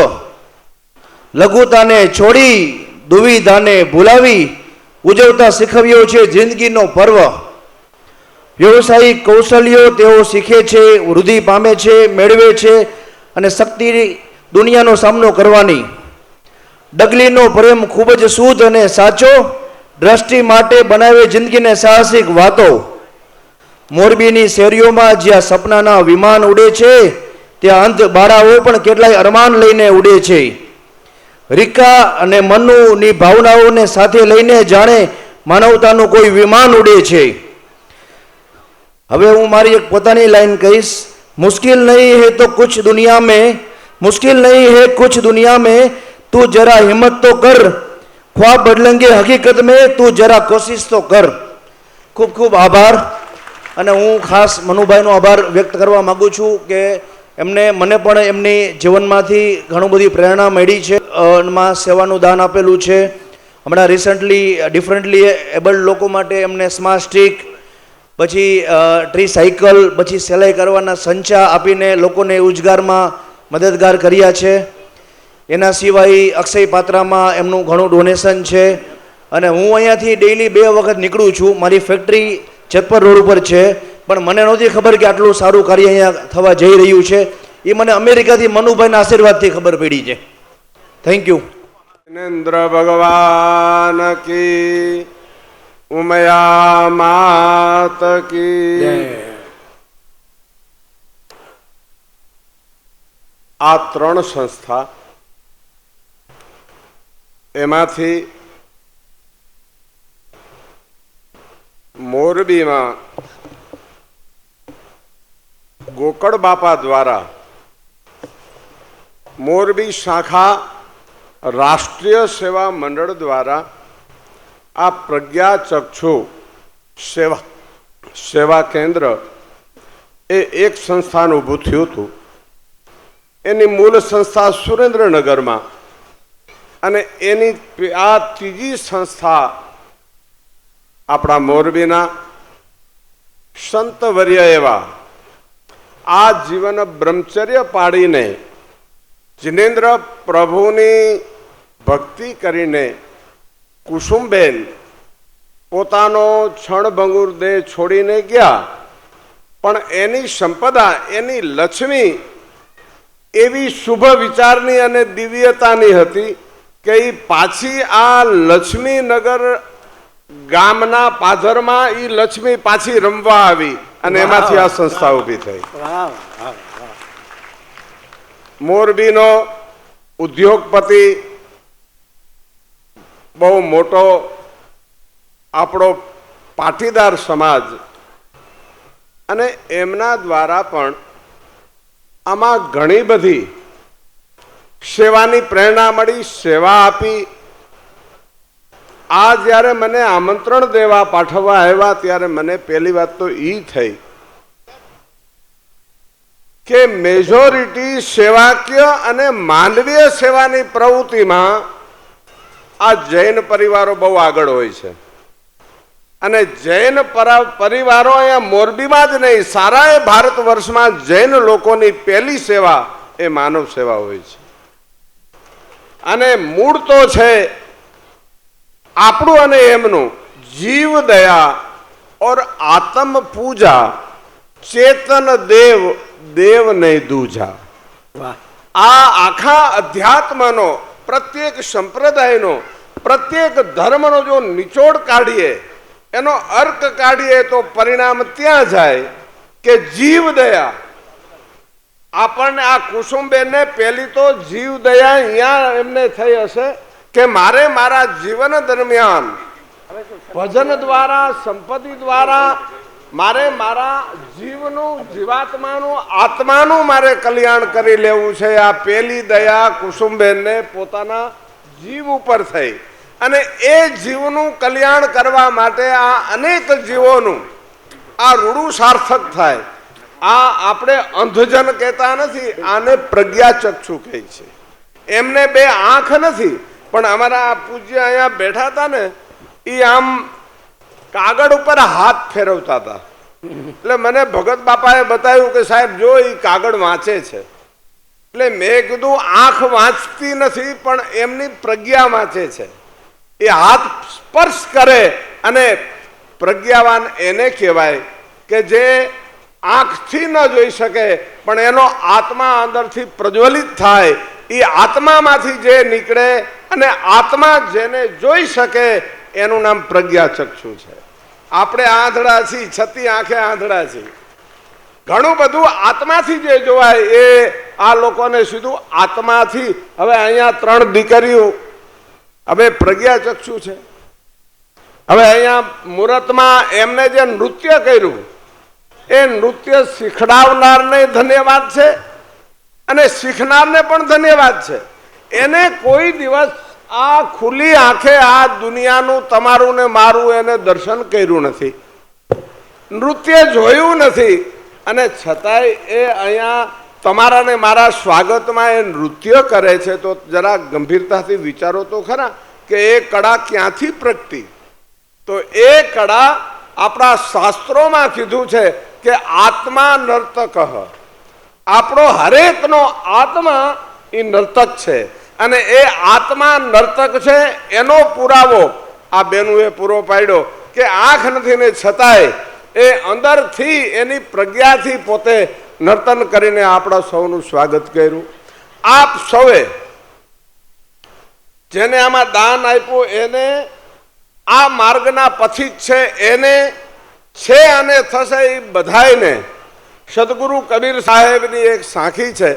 લઘુતાને છોડી દુવિધાને ભૂલાવી, ઉજવતા શીખવ્યો છે જિંદગીનો પર્વ. વ્યવસાયિક કૌશલ્યો તેઓ શીખે છે, વૃદ્ધિ પામે છે, મેળવે છે અને શક્તિ દુનિયાનો સામનો કરવાની. ડગલીનો પ્રેમ ખૂબ જ શુદ્ધ અને સાચો, દ્રષ્ટિ માટે બનાવે જિંદગીને સાહસિક વાતો. મોરબીની શેરીઓમાં જ્યાં સપનાના વિમાન ઉડે છે, ત્યાં અંધ બાળાઓ પણ કેટલાય અરમાન લઈને ઉડે છે. રીકા અને મનુની ભાવનાઓને સાથે લઈને જાણે માનવતાનું કોઈ વિમાન ઉડે છે. હવે હું મારી એક પોતાની લાઈન કહીશ. મુશ્किल नहीं है तो कुछ दुनिया में, मुश्किल नहीं है कुछ दुनिया में, तू जरा हिम्मत तो कर, ख्वाब बदलेंगे हकीकत में, तू जरा कोशिश तो कर. ખૂબ ખૂબ આભાર. અને હું ખાસ મનુભાઈનો આભાર વ્યક્ત કરવા માગું છું કે મને પણ એમની જીવનમાંથી ઘણું બધી પ્રેરણા મળી છે. એમાં સેવાનું દાન આપેલું છે. હમણાં રિસન્ટલી ડિફરન્ટલી એબલ્ડ લોકો માટે એમને સ્માર્ટ સ્ટીક, પછી ટ્રી સાયકલ, પછી સિલાઈ કરવાના સંચા આપીને લોકોને રોજગારમાં મદદગાર કર્યા છે. એના સિવાય અક્ષય પાત્રામાં એમનું ઘણું ડોનેશન છે. અને હું અહીંયાથી ડેઈલી 2 વખત નીકળું છું. મારી ફેક્ટરી જેતપર રોડ ઉપર છે, પણ મને નહોતી ખબર કે આટલું સારું કાર્ય અહીંયા થવા જઈ રહ્યું છે. એ મને અમેરિકાથી મનુભાઈના આશીર્વાદથી ખબર પડી છે. Thank you. જિનેન્દ્ર ભગવાન કી, ઉમયા માત કી. આ 3 સંસ્થા, એમાંથી મોરબીમાં ગોકળ બાપા દ્વારા મોરબી શાખા રાષ્ટ્રીય સેવા મંડળ દ્વારા આ પ્રજ્ઞાચક્ષુ સેવા કેન્દ્ર એ એક સંસ્થાનું ઊભું થયું હતું. એની મૂળ સંસ્થા સુરેન્દ્રનગરમાં, અને એની આ ત્રીજી સંસ્થા આપણા મોરબીના સંતવર્ય એવા આ જીવન બ્રહ્મચર્ય પાડીને જિનેન્દ્ર પ્રભુની ભક્તિ કરીને કુસુમબેન પોતાનો ક્ષણભંગુર દેહ છોડીને ગયા, પણ એની સંપદા, એની લક્ષ્મી એવી શુભ વિચારની અને દિવ્યતાની હતી કે એ પાછી આ લક્ષ્મીનગર ગામના પાધરમાં એ લક્ષ્મી પાછી રમવા આવી અને એમાંથી આ સંસ્થા ઊભી થઈ. મોરબીનો ઉદ્યોગપતિ, બહુ મોટો આપણો પાટીદાર સમાજ, અને એમના દ્વારા પણ આમાં ઘણી બધી સેવાની પ્રેરણા મળી, સેવા આપી. આ જ્યારે મને આમંત્રણ દેવા પાઠવવા આવ્યા ત્યારે મને પહેલી વાત તો એ થઈ કે મેજોરિટી સેવાકીય અને માનવીય સેવાની પ્રવૃત્તિમાં આ જૈન પરિવારો બહુ આગળ હોય છે. અને જૈન પરિવારો અહીંયા મોરબીમાં જ નહીં, સારા ભારત વર્ષમાં જૈન લોકોની પહેલી સેવા એ માનવ સેવા હોય છે. અને મૂળ તો છે આપણું અને એમનું જીવ દયા और आत्म पूजा चेतन देव देव नहीं दूजा. આ આખા અધ્યાત્મનો, પ્રત્યેક સંપ્રદાયનો, પ્રત્યેક ધર્મનો જો નિચોડ કાઢીએ, એનો અર્ક કાઢીએ તો પરિણામ ત્યાં જાય કે જીવ દયા. આપણને આ કુસુમબેનને પહેલી તો જીવ દયા અહીંયા એમને થઈ હશે કે મારે મારા જીવન દરમિયાન ભજન દ્વારા, સંપત્તિ દ્વારા મારે મારા જીવનું, જીવાત્માનું, આત્માનું મારે કલ્યાણ કરી લેવું છે. આ પહેલી દયા કુસુમબેનને પોતાના જીવ ઉપર થઈ, અને એ જીવનું કલ્યાણ કરવા માટે આ અનેક જીવોનું આ રૂડું સાર્થક થાય. આ આપણે અંધજન કહેતા નથી, આને પ્રજ્ઞાચક્ષુ કહે છે. એમને બે આંખ નથી, પણ અમારા પૂજ્ય અહીંયા બેઠા હતા ને, એ આમ કાગળ ઉપર હાથ ફેરવતા હતા. એટલે મને ભગત બાપાએ બતાવ્યું કે સાહેબ જો એ કાગળ વાંચે છે. એટલે મેં કીધું આંખ વાંચતી નથી, પણ એમની પ્રજ્ઞા વાંચે છે. એ હાથ સ્પર્શ કરે, અને પ્રજ્ઞાવાન એને કહેવાય કે જે આંખથી ન જોઈ શકે પણ એનો આત્મા અંદરથી પ્રજ્વલિત થાય. એ આત્મામાંથી જે નીકળે અને આત્મા જેને જોઈ શકે એનું નામ પ્રજ્ઞાચક્ષુ છે. આપણે આંધળા છીએ, છતી આંખે આંધળા છીએ. ઘણું બધું આત્માથી જે જોવાય એ આ લોકોને સીધું આત્માથી. હવે અહીંયા 3 દીકરીઓ હવે પ્રજ્ઞાચક્ષુ છે. હવે અહીંયા મુહૂર્તમાં એમને જે નૃત્ય કર્યું એ નૃત્ય શીખડાવનારને ધન્યવાદ છે અને શીખનારને પણ ધન્યવાદ છે. એને કોઈ દિવસ આ ખુલ્લી આંખે આ દુનિયાનું તમારું ને મારું એને દર્શન કર્યું નથી, નૃત્ય જોયું નથી, અને છતાંય એ અહીંયા તમારા ને મારા સ્વાગતમાં એ નૃત્ય કરે છે. તો જરા ગંભીરતાથી વિચારો તો ખરા કે એ કળા ક્યાંથી પ્રગટી. તો એ કળા આપણા શાસ્ત્રોમાં કીધું છે કે આત્મા નર્તક. આપણો હરેકનો આત્મા એ નર્તક છે, અને એ આત્મા નર્તક છે એનો પુરાવો આ બેનુએ પૂરો પાડ્યો કે આંખ નથી ને છતાંય એ અંદરથી એની પ્રજ્ઞાથી પોતે નર્તન કરીને આપણા સૌનું સ્વાગત કર્યું. આપ સૌએ જેને આમાં દાન આપ્યું એને આ માર્ગના પથિક છે, એને છે અને થશે એ બધાયને. સદગુરુ કબીર સાહેબની એક સાખી છે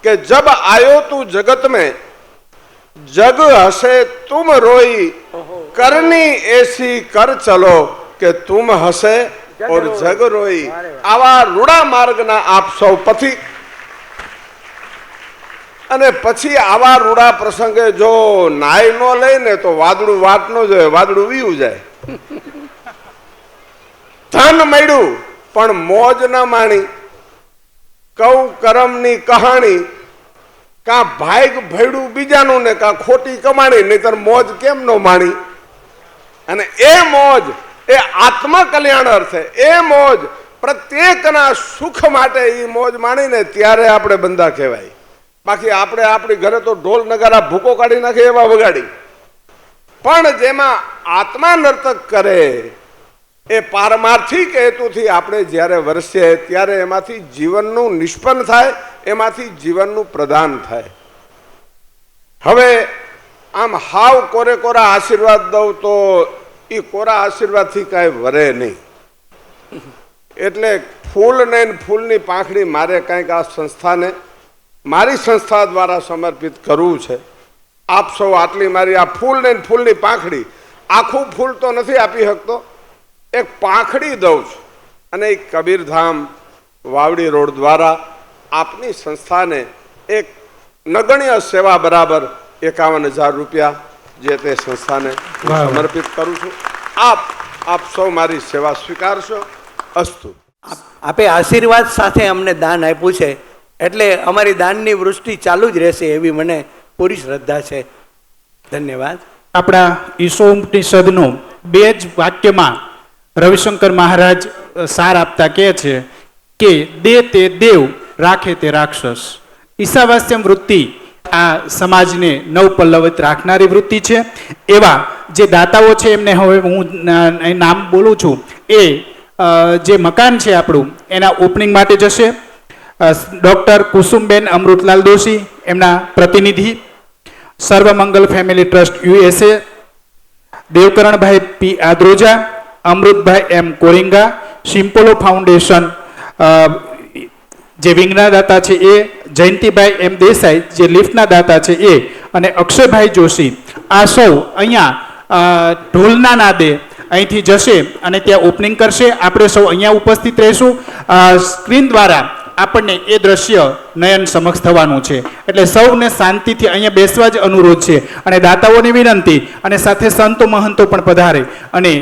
કે જબ આયો તું જગત में जग हसे तुम रोई, करनी ऐसी कर चलो કે तुम हसे और जग रोई. આવા રૂડા માર્ગના આપ સૌ પથિક. અને પછી આવા રૂડા પ્રસંગે જો નાય નો લઈને તો વાદળું વાટ નો જોઈએ, વાદળું વીયું જાય. ધન મળ્યું પણ મોજ ન માણી, કૌ કરમની કહાણી, કા ભાગ ભયડું બીજાનું ને કા ખોટી કમાણી, નહીતર મોજ કેમ નો માણી. અને એ મોજ એ આત્મકલ્યાણ અર્થે, એ મોજ પ્રત્યેકના સુખ માટે એ મોજ માણીને ત્યારે આપણે બંદા કહેવાય. બાકી આપણે આપણી ઘરે તો ઢોલ નગારા ભૂકો કાઢી નાખે એવા વગાડી. પણ જેમાં આત્મા નર્તક કરે એ પારમાર્થિક હેતુથી આપણે જ્યારે વરસીએ ત્યારે એમાંથી જીવનનું નિષ્પન્ન થાય, એમાંથી જીવનનું પ્રદાન થાય. હવે આમ હાવ કોરે કોરા આશીર્વાદ દઉં તો એ કોરા આશીર્વાદથી કાંઈ વરે નહીં. એટલે ફૂલ ને ફૂલની પાંખડી મારે કંઈક આ સંસ્થાને, મારી સંસ્થા દ્વારા સમર્પિત કરવું છે. આપ સૌ આટલી મારી આ ફૂલ ને ફૂલની પાંખડી, આખું ફૂલ તો નથી આપી શકતો, એક પાંખડી દઉં છું. અને એ કબીરધામ વાવડી રોડ દ્વારા આપની સંસ્થાને એક નગણ્ય સેવા બરાબર 51,000 રૂપિયા જે તે સંસ્થાને સમર્પિત કરું છું. આપ સૌ મારી સેવા સ્વીકારશો. અસ્તુ. આપે આશીર્વાદ સાથે અમને દાન આપ્યું છે, એટલે અમારી દાનની વૃષ્ટિ ચાલુ જ રહેશે એવી મને પૂરી શ્રદ્ધા છે. ધન્યવાદ. આપણા ઈશોપનિષદનું 2 જ વાક્યમાં રવિશંકર મહારાજ સાર આપતા કહે છે કે દે તે દેવ, રાખે તે રાક્ષસ. ઈશાવાસ્યમ વૃત્તિ આ સમાજને નવપલ્લવિત રાખનારી વૃત્તિ છે. એવા જે દાતાઓ છે એમને હવે હું નામ બોલું છું. એ જે મકાન છે આપણું એના ઓપનિંગ માટે જશે ડૉક્ટર કુસુમબેન અમૃતલાલ દોશી, એમના પ્રતિનિધિ, સર્વમંગલ ફેમિલી ટ્રસ્ટ USA, દેવકરણભાઈ પી આદ્રોજા, અમૃતભાઈ એમ કોરિંગા, સિમ્પોલો ફાઉન્ડેશન જે વિંગના દાતા છે એ, જયંતિભાઈ એમ દેસાઈ જે લિફ્ટના દાતા છે એ, અને અક્ષયભાઈ જોશી. આ સૌ અહીંયા ઢોલના નાદે અહીંથી જશે અને ત્યાં ઓપનિંગ કરશે. આપણે સૌ અહીંયા ઉપસ્થિત રહીશું. સ્ક્રીન દ્વારા આપણને એ દ્રશ્ય નયન સમક્ષ થવાનું છે. એટલે સૌને શાંતિથી અહીંયા બેસવા જ અનુરોધ છે, અને દાતાઓની વિનંતી, અને સાથે સંતો મહંતો પણ પધારે અને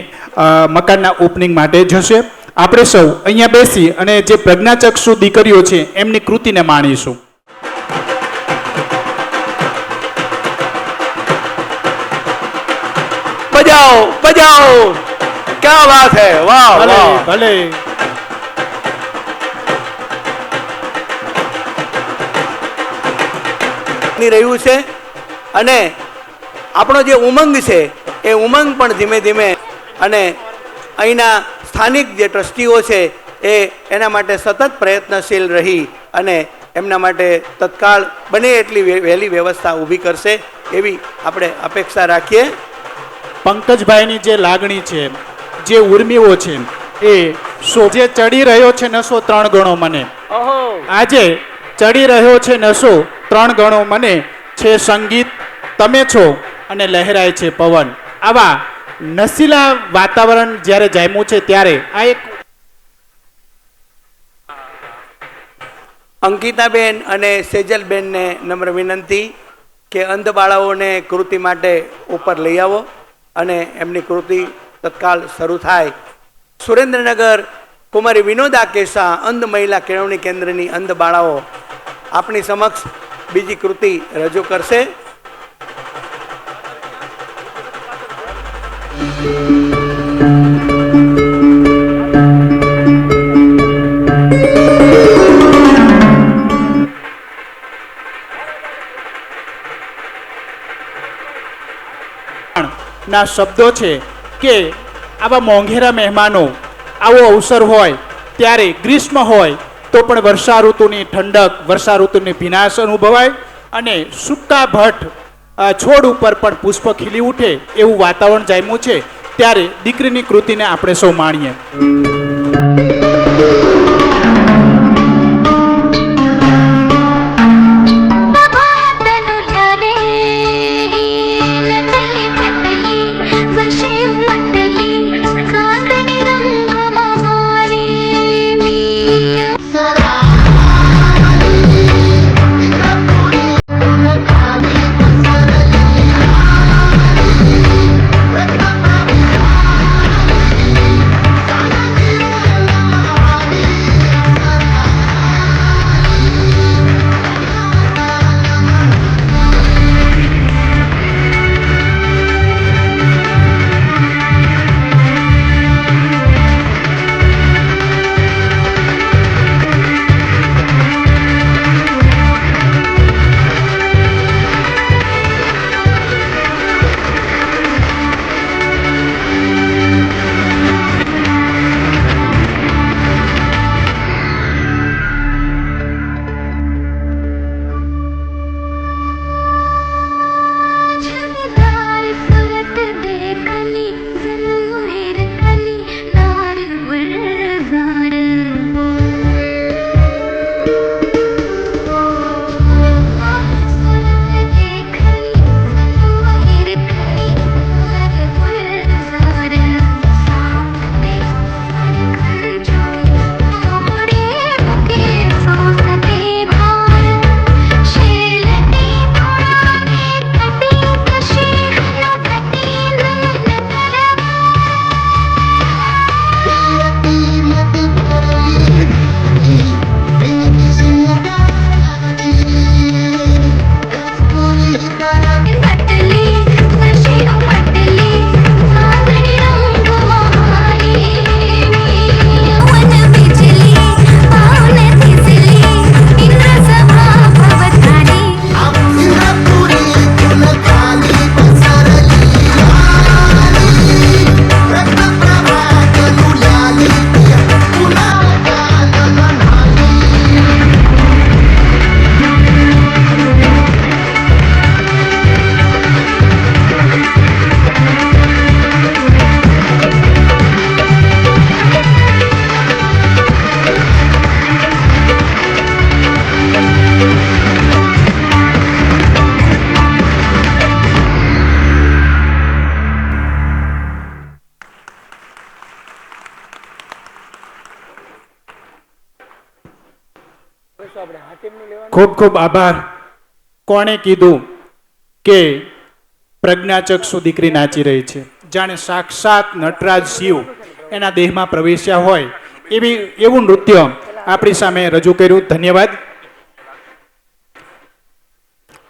મકાનના ઓપનિંગ માટે જશે. આપણે સૌ અહીંયા બેસી અને જે પ્રજ્ઞાચક્ષુ દીકરીઓ છે એમની કૃતિને માણીશું. बजाओ बजाओ, क्या बात है, वाह ભલે वाह। ભલે બની રહ્યું છે અને આપણો જે ઉમંગ છે એ ઉમંગ પણ ધીમે ધીમે અને અહીંના સ્થાનિક જે ટ્રસ્ટીઓ છે એ એના માટે સતત પ્રયત્નશીલ રહી અને એમના માટે તત્કાળ બને એટલી વહેલી વ્યવસ્થા ઊભી કરશે એવી આપણે અપેક્ષા રાખીએ. પંકજભાઈની જે લાગણી છે, જે ઉર્મિઓ છે, એ જે ચડી રહ્યો છે નશો 3 ગણો મને, આજે ચડી રહ્યો છે નશો 3 ગણો મને, છે સંગીત તમે છો અને લહેરાય છે પવન. આવા નશીલા વાતાવરણ જ્યારે જામ્યું છે ત્યારે આ એક અંકિતાબેન અને સેજલબેનને નમ્ર વિનંતી કે અંધ બાળાઓને કૃતિ માટે ઉપર લઈ આવો અને એમની કૃતિ તત્કાલ શરૂ થાય. સુરેન્દ્રનગર કુમારી વિનોદા કેસા અંધ મહિલા કેળવણી કેન્દ્રની અંધ બાળાઓ આપણી સમક્ષ બીજી કૃતિ રજૂ કરશે. ના શબ્દો છે કે આવા મોંઘેરા મહેમાનો આવો અવસર હોય ત્યારે ગ્રીષ્મ હોય તો પણ વર્ષા ઋતુની ઠંડક, વર્ષા ઋતુની ભીનાશ અનુભવાય અને સૂકા ભટ્ટ છોડ ઉપર પણ પુષ્પ ખીલી ઉઠે એવું વાતાવરણ જામ્યું છે ત્યારે દીકરીની કૃતિને આપણે સૌ માણીએ. ખૂબ ખૂબ આભાર. કોણે કીધું કે પ્રજ્ઞાચક્ષુ દીકરી નાચી રહી છે? જાણે સાક્ષાત નટરાજ શિવ એના દેહમાં પ્રવેશ્યા હોય એવું નૃત્ય આપણી સામે રજૂ કર્યું. ધન્યવાદ.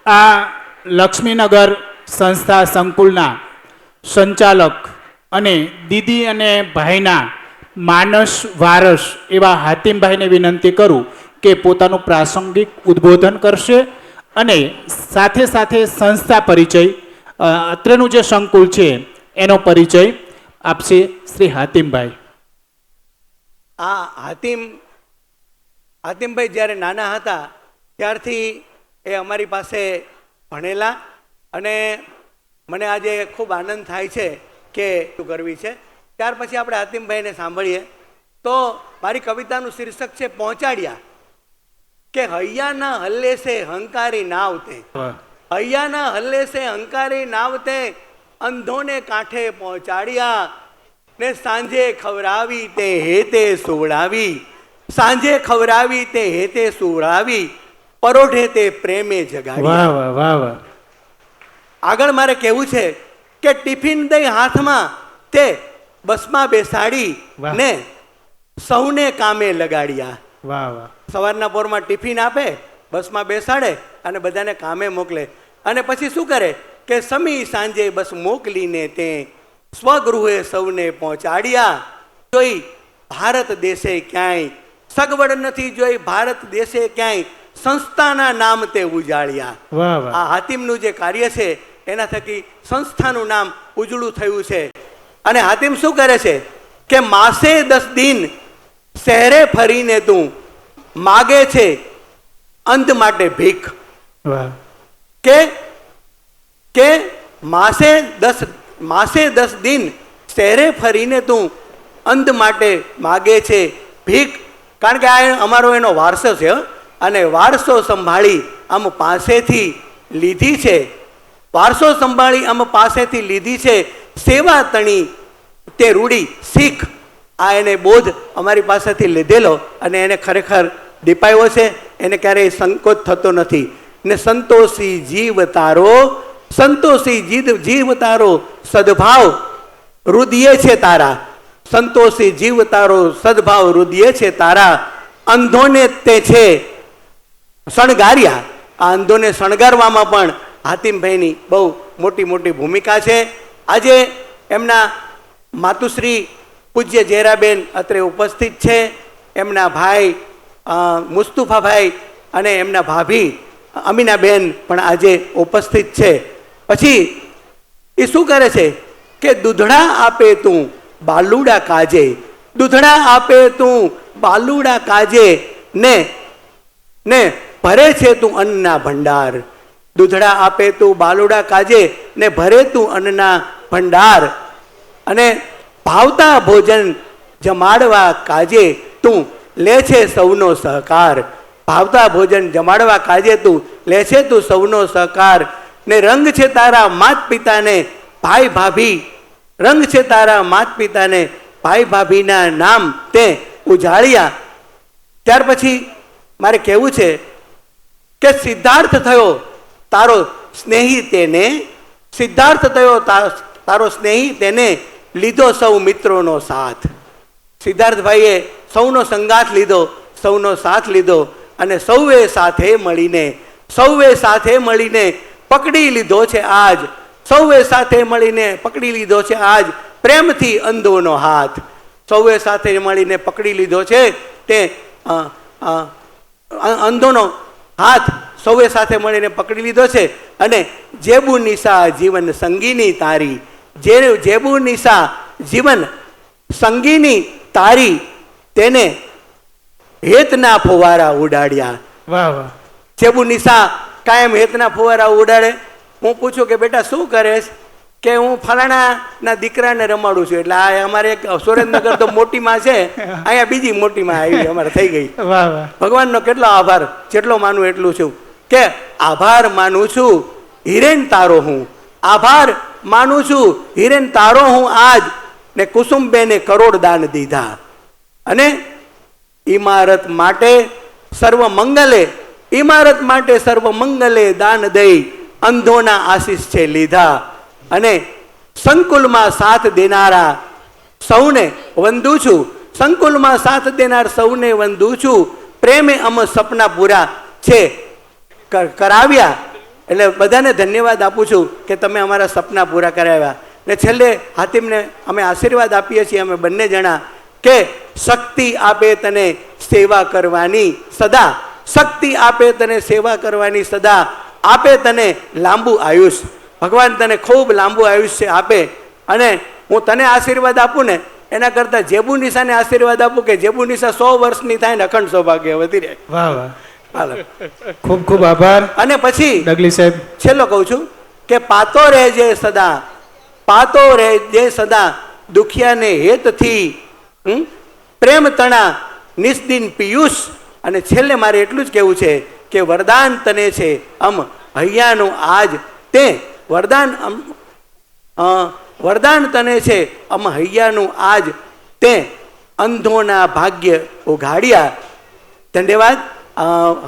આ લક્ષ્મીનગર સંસ્થા સંકુલના સંચાલક અને દીદી અને ભાઈના માનસ વારસ એવા હાતિમભાઈને વિનંતી કરું કે પોતાનું પ્રાસંગિક ઉદ્બોધન કરશે અને સાથે સાથે સંસ્થા પરિચય અત્રેનું જે સંકુલ છે એનો પરિચય આપશે શ્રી હાતિમભાઈ. આ હાતિમભાઈ જ્યારે નાના હતા ત્યારથી એ અમારી પાસે ભણેલા અને મને આજે ખૂબ આનંદ થાય છે કે શું કરવી છે. ત્યાર પછી આપણે હાતિમભાઈને સાંભળીએ તો મારી કવિતાનું શીર્ષક છે પહોંચાડ્યા. કે હૈયાના હલ્લે સે હંકારી નાવતે, હૈયાના હલ્લે સે હંકારી નાવતે અંધોને કાંઠે પહોંચાડ્યા ને સાંજે ખવરાવી તે હેતે સુવડાવી, સાંજે ખવરાવી તે હેતે સુવડાવી પરોઢે તે પ્રેમે જગાડી. વાહ વાહ વાહ વાહ. આગળ મારે કહેવું છે કે ટિફિન દઈ હાથમાં તે બસમાં બેસાડી ને સૌને કામે લગાડ્યા. વાહ વાહ. સવારના પોરમાં ટિફિન આપે, બસમાં બેસાડે અને બધાને કામે મોકલે અને પછી શું કરે કે સમી સાંજે બસ મોકલીને તે સ્વગૃહે સૌને પહોંચાડ્યા. જોઈ ભારત દેશે ક્યાંય સગવડ નથી, જોઈ ભારત દેશે ક્યાંય સંસ્થાના નામ તે ઉજાળ્યા. વાહ વાહ. આ હાતિમનું જે કાર્ય છે એના થકી સંસ્થાનું નામ ઉજળું થયું છે. અને હાતિમ શું કરે છે કે માસે 10 દિન શહેરે ફરીને તું માગે છે અંધ માટે ભીખ. વાહ. કે માસે 10 દિન શહેરે ફરીને તું અંધ માટે માગે છે ભીખ. કારણ કે આ અમારો એનો વારસો છે અને વારસો સંભાળી આમ પાસેથી લીધી છે, વારસો સંભાળી આમ પાસેથી લીધી છે સેવા તણી તે રૂડી શીખ. આ એને બોધ અમારી પાસેથી લીધેલો અને એને ખરેખર દીપાયો છે, એને ક્યારેય સંકોચ થતો નથી. ને સંતોષી જીવ તારો, સંતોષી જીવ તારો સદભાવ રુદિયે છે તારા, સંતોષી જીવ તારો સદભાવ રુદિયે છે તારા અંધોને તે છે શણગાર્યા. આ અંધોને શણગારવામાં પણ હાતિમભાઈની બહુ મોટી મોટી ભૂમિકા છે. આજે એમના માતુશ્રી પૂજ્ય જેરાબેન અત્રે ઉપસ્થિત છે, એમના ભાઈ મુસ્તુફાભાઈ અને એમના ભાભી અમીનાબેન પણ આજે ઉપસ્થિત છે. પછી એ શું કરે છે કે દૂધડા આપે તું બાલુડા કાજે, દૂધડા આપે તું બાલુડા કાજે ને ભરે છે તું અન્નના ભંડાર, દૂધડા આપે તું બાલુડા કાજે ને ભરે તું અન્નના ભંડાર. અને ભાવતા ભોજન જમાડવા કાજે તું લે છે સૌનો સહકાર, ભાવતા ભોજન જમાડવા કાજે તું લે છે તું સૌનો સહકાર. ને રંગ છે તારા માત પિતાને ભાઈ ભાભી, રંગ છે તારા માત પિતાને ભાઈ ભાભીના નામ તે ઉજાળ્યા. ત્યાર પછી મારે કહેવું છે કે સિદ્ધાર્થ થયો તારો સ્નેહી તેને, સિદ્ધાર્થ થયો તારો સ્નેહી તેને લીધો સૌ મિત્રોનો સાથ. સિદ્ધાર્થભાઈએ સૌનો સંગાથ લીધો, સૌનો સાથ લીધો અને સૌએ સાથે મળીને પકડી લીધો છે આજ, સૌએ સાથે મળીને પકડી લીધો છે આજ પ્રેમથી અંધોનો હાથ. સૌએ સાથે મળીને પકડી લીધો છે તે અંધોનો હાથ, સૌએ સાથે મળીને પકડી લીધો છે. અને જેબુ નિશા જીવન સંગીની તારી, જેબુ નિશા જીવન સંગીની તારી તેને હેતના ફુવારા ઉડાડ્યા. વાહ વાહ. જેબુ નિશા કાયમ હેતના ફુવારા ઉડાડે. હું પૂછું કે બેટા શું કરેશ, કે હું ફલાણાના દીકરાને રમાડું છું. એટલે આ અમારે એક સુરેન્દ્રનગર તો મોટીમાં છે, અહીંયા બીજી મોટીમાં આવી અમારે થઈ ગઈ. વાહ વાહ. ભગવાનનો કેટલો આભાર, જેટલો માનું એટલું છું. કે આભાર માનું છું હિરેન તારો હું, આભાર માનું છું હિરેન તારો હું આજ ને કુસુમબેને કરોડ દાન દીધા. અને ઇમારત માટે સર્વ મંગલે, ઇમારત માટે સર્વ મંગલે દાન દઈ અંધોના આશીષ છે લીધા. અને સંકુલમાં સાથ દેનારા સૌને વંદુ છું, સંકુલમાં સાથ દેનાર સૌને વંદુ છું પ્રેમે અમ સપના પૂરા છે કરાવ્યા. એટલે બધાને ધન્યવાદ આપું છું કે તમે અમારા સપના પૂરા કરાવ્યા. ને છેલ્લે હાતિમને અમે આશીર્વાદ આપીએ છીએ અમે બંને જણા કે શક્તિ આપે તને સેવા કરવાની સદા, શક્તિ આપે તને સેવા કરવાની સદા, આપે તને લાંબુ આયુષ. ભગવાન તને ખૂબ લાંબુ આયુષ્ય આપે. અને હું તને આશીર્વાદ આપું ને એના કરતાં જેબુ નિશાને આશીર્વાદ આપું કે જેબુ નિશા 100 વર્ષની થાય ને અખંડ સૌભાગ્ય વધી રહે. વાહ વાહ, હાલો, ખૂબ ખૂબ આભાર. અને પછી ડગલી સાહેબ છેલ્લો કહું છું કે પાતો રહેજે સદા, પાતો રહેજે સદા, દુખિયાને હેતથી પ્રેમ તણા નિસ્દિન પિયુષ. અને છેલ્લે મારે એટલું જ કહેવું છે કે વરદાન તને છે હૈયાનું આજ તે, વરદાન તને છે હૈયાનું આજ તે, અંધોના ભાગ્ય ઉઘાડ્યા. ધન્યવાદ.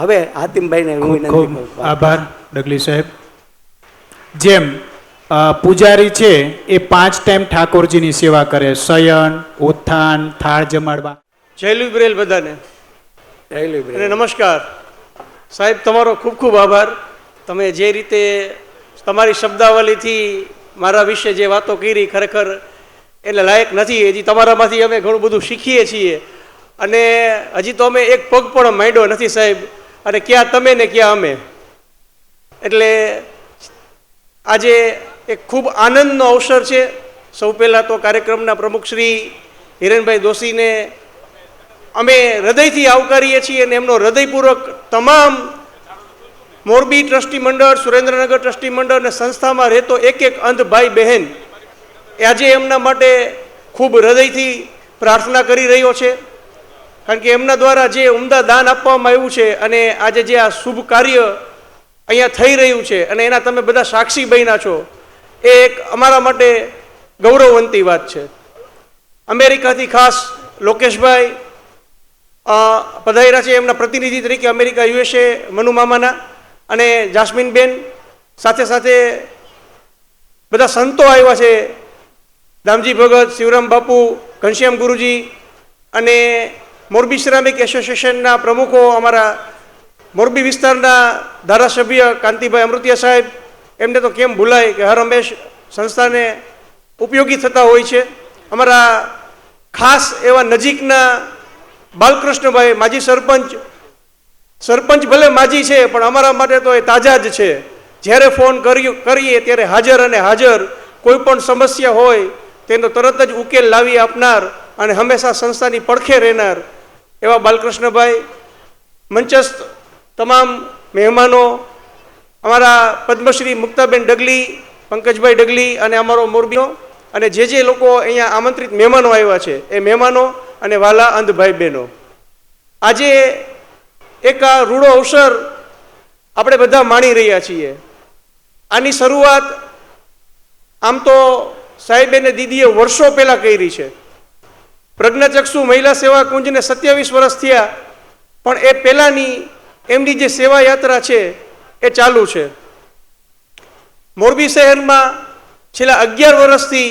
હવે હાતિમભાઈને હું વિનંતી ખૂબ કરું. આભાર ડગલી સાહેબ. જેમ પૂજારી છે એ 5 ટાઈમ ઠાકોરજીની સેવા કરે, શયન, ઉત્થાન, થાળ જમાડવા. જય લિબ્રેલ બધાને જય લિબ્રેલ. અને નમસ્કાર સાહેબ, તમારો ખૂબ ખૂબ આભાર. તમે જે રીતે તમારી શબ્દાવલીથી મારા વિશે જે વાતો કરી ખરેખર એટલે લાયક નથી. હજી તમારામાંથી અમે ઘણું બધું શીખીએ છીએ અને હજી તો અમે એક પગ પણ માંડ્યો નથી સાહેબ. અને ક્યાં તમે ને ક્યાં અમે. એટલે આજે એક ખૂબ આનંદનો અવસર છે. સૌ પહેલાં તો કાર્યક્રમના પ્રમુખ શ્રી હિરેનભાઈ દોશીને અમે હૃદયથી આવકારીએ છીએ અને એમનો હૃદયપૂર્વક તમામ મોરબી ટ્રસ્ટી મંડળ, સુરેન્દ્રનગર ટ્રસ્ટી મંડળ અને સંસ્થામાં રહેતો એક અંધ ભાઈ બહેન આજે એમના માટે ખૂબ હૃદયથી પ્રાર્થના કરી રહ્યો છે. કારણ કે એમના દ્વારા જે ઉમદા દાન આપવામાં આવ્યું છે અને આજે જે આ શુભ કાર્ય અહીંયા થઈ રહ્યું છે અને એના તમે બધા સાક્ષી બન્યા છો, એ એક અમારા માટે ગૌરવવંતી વાત છે. અમેરિકાથી ખાસ લોકેશભાઈ પધાર્યા છે એમના પ્રતિનિધિ તરીકે અમેરિકા USA મનુ મામાના, અને જાસ્મીનબેન, સાથે સાથે બધા સંતો આવ્યા છે, દામજી ભગત, શિવરામ બાપુ, ઘનશ્યામ ગુરુજી અને મોરબી શ્રામિક એસોસિએશનના પ્રમુખો, અમારા મોરબી વિસ્તારના ધારાસભ્ય કાંતિભાઈ અમૃતિયા સાહેબ, એમને તો કેમ ભૂલાય કે હર હંમેશ સંસ્થાને ઉપયોગી થતા હોય છે. અમારા ખાસ એવા નજીકના બાલકૃષ્ણભાઈ, માજી સરપંચ ભલે માજી છે પણ અમારા માટે તો એ તાજા જ છે. જ્યારે ફોન કરીએ ત્યારે હાજર અને હાજર, કોઈ પણ સમસ્યા હોય તેનો તરત જ ઉકેલ લાવી આપનાર અને હંમેશા સંસ્થાની પડખે રહેનાર એવા બાલકૃષ્ણભાઈ. મંચસ્થ તમામ મહેમાનો, અમારા પદ્મશ્રી મુક્તાબેન ડગલી, પંકજભાઈ ડગલી અને અમારો મોરબીનો અને જે લોકો અહીંયા આમંત્રિત મહેમાનો આવ્યા છે એ મહેમાનો અને વાલા અંધભાઈ બહેનો, આજે એક આ રૂડો અવસર આપણે બધા માણી રહ્યા છીએ. આની શરૂઆત આમ તો સાહેબ અને દીદીએ વર્ષો પહેલાં કરી છે. પ્રજ્ઞાચક્ષુ મહિલા સેવા કુંજને 27 વર્ષ થયા, પણ એ પહેલાંની એમની જે સેવા યાત્રા છે એ ચાલુ છે. મોરબી શહેરમાં છેલ્લા 11 વર્ષથી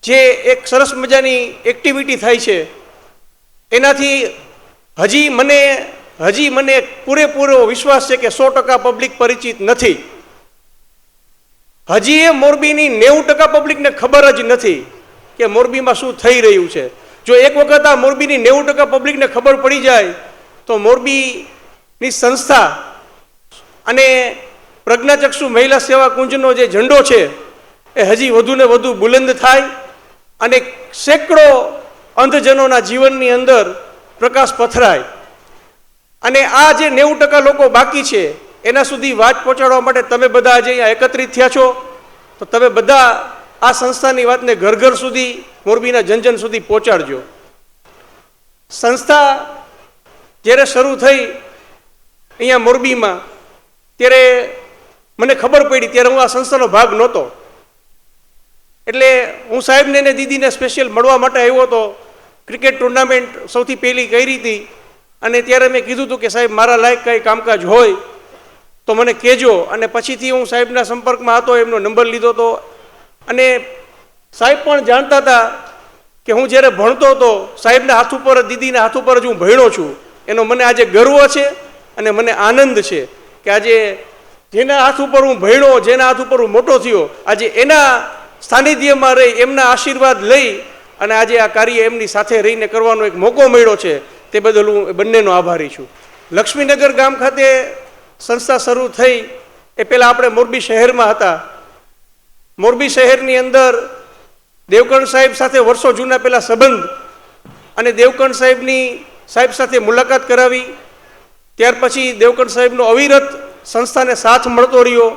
જે એક સરસ મજાની એક્ટિવિટી થાય છે એનાથી હજી મને પૂરેપૂરો વિશ્વાસ છે કે 100% પબ્લિક પરિચિત નથી. હજી એ મોરબીની 90% પબ્લિકને ખબર જ નથી કે મોરબીમાં શું થઈ રહ્યું છે. જો એક વખત આ મોરબીની 90% પબ્લિકને ખબર પડી જાય તો મોરબીની સંસ્થા અને પ્રજ્ઞાચક્ષુ મહિલા સેવા કુંજનો જે ઝંડો છે એ હજી વધુને વધુ બુલંદ થાય અને સેંકડો અંધજનોના જીવનની અંદર પ્રકાશ પથરાય. અને આ જે 90% લોકો બાકી છે એના સુધી વાત પહોંચાડવા માટે તમે બધા આજે અહીંયા એકત્રિત થયા છો, તો તમે બધા આ સંસ્થાની વાતને ઘર ઘર સુધી, મોરબીના જન સુધી પહોંચાડજો. સંસ્થા જ્યારે શરૂ થઈ અહીંયા મોરબીમાં ત્યારે મને ખબર પડી, ત્યારે હું આ સંસ્થાનો ભાગ નહોતો. એટલે હું સાહેબને ને દીદીને સ્પેશિયલ મળવા માટે આવ્યો હતો. ક્રિકેટ ટુર્નામેન્ટ સૌથી પહેલી કરી હતી અને ત્યારે મેં કીધું હતું કે સાહેબ મારા લાયક કંઈ કામકાજ હોય તો મને કહેજો. અને પછીથી હું સાહેબના સંપર્કમાં હતો, એમનો નંબર લીધો હતો અને સાહેબ પણ જાણતા હતા કે હું જ્યારે ભણતો હતો સાહેબના હાથ ઉપર, દીદીના હાથ ઉપર જ હું ભણ્યો છું. એનો મને આજે ગર્વ છે અને મને આનંદ છે કે આજે જેના હાથ ઉપર હું ભણ્યો, જેના હાથ ઉપર હું મોટો થયો, આજે એના સાનિધ્યમાં રહી એમના આશીર્વાદ લઈ અને આજે આ કાર્ય એમની સાથે રહીને કરવાનો એક મોકો મળ્યો છે, તે બદલ હું બંનેનો આભારી છું. લક્ષ્મીનગર ગામ ખાતે સંસ્થા શરૂ થઈ એ પહેલાં આપણે મોરબી શહેરમાં હતા. મોરબી શહેરની અંદર દેવકણ સાહેબ સાથે વર્ષો જૂના પહેલાં સંબંધ અને દેવકણ સાહેબ સાથે મુલાકાત કરાવી. ત્યાર પછી દેવકણ સાહેબનો અવિરત સંસ્થાને સાથ મળતો રહ્યો.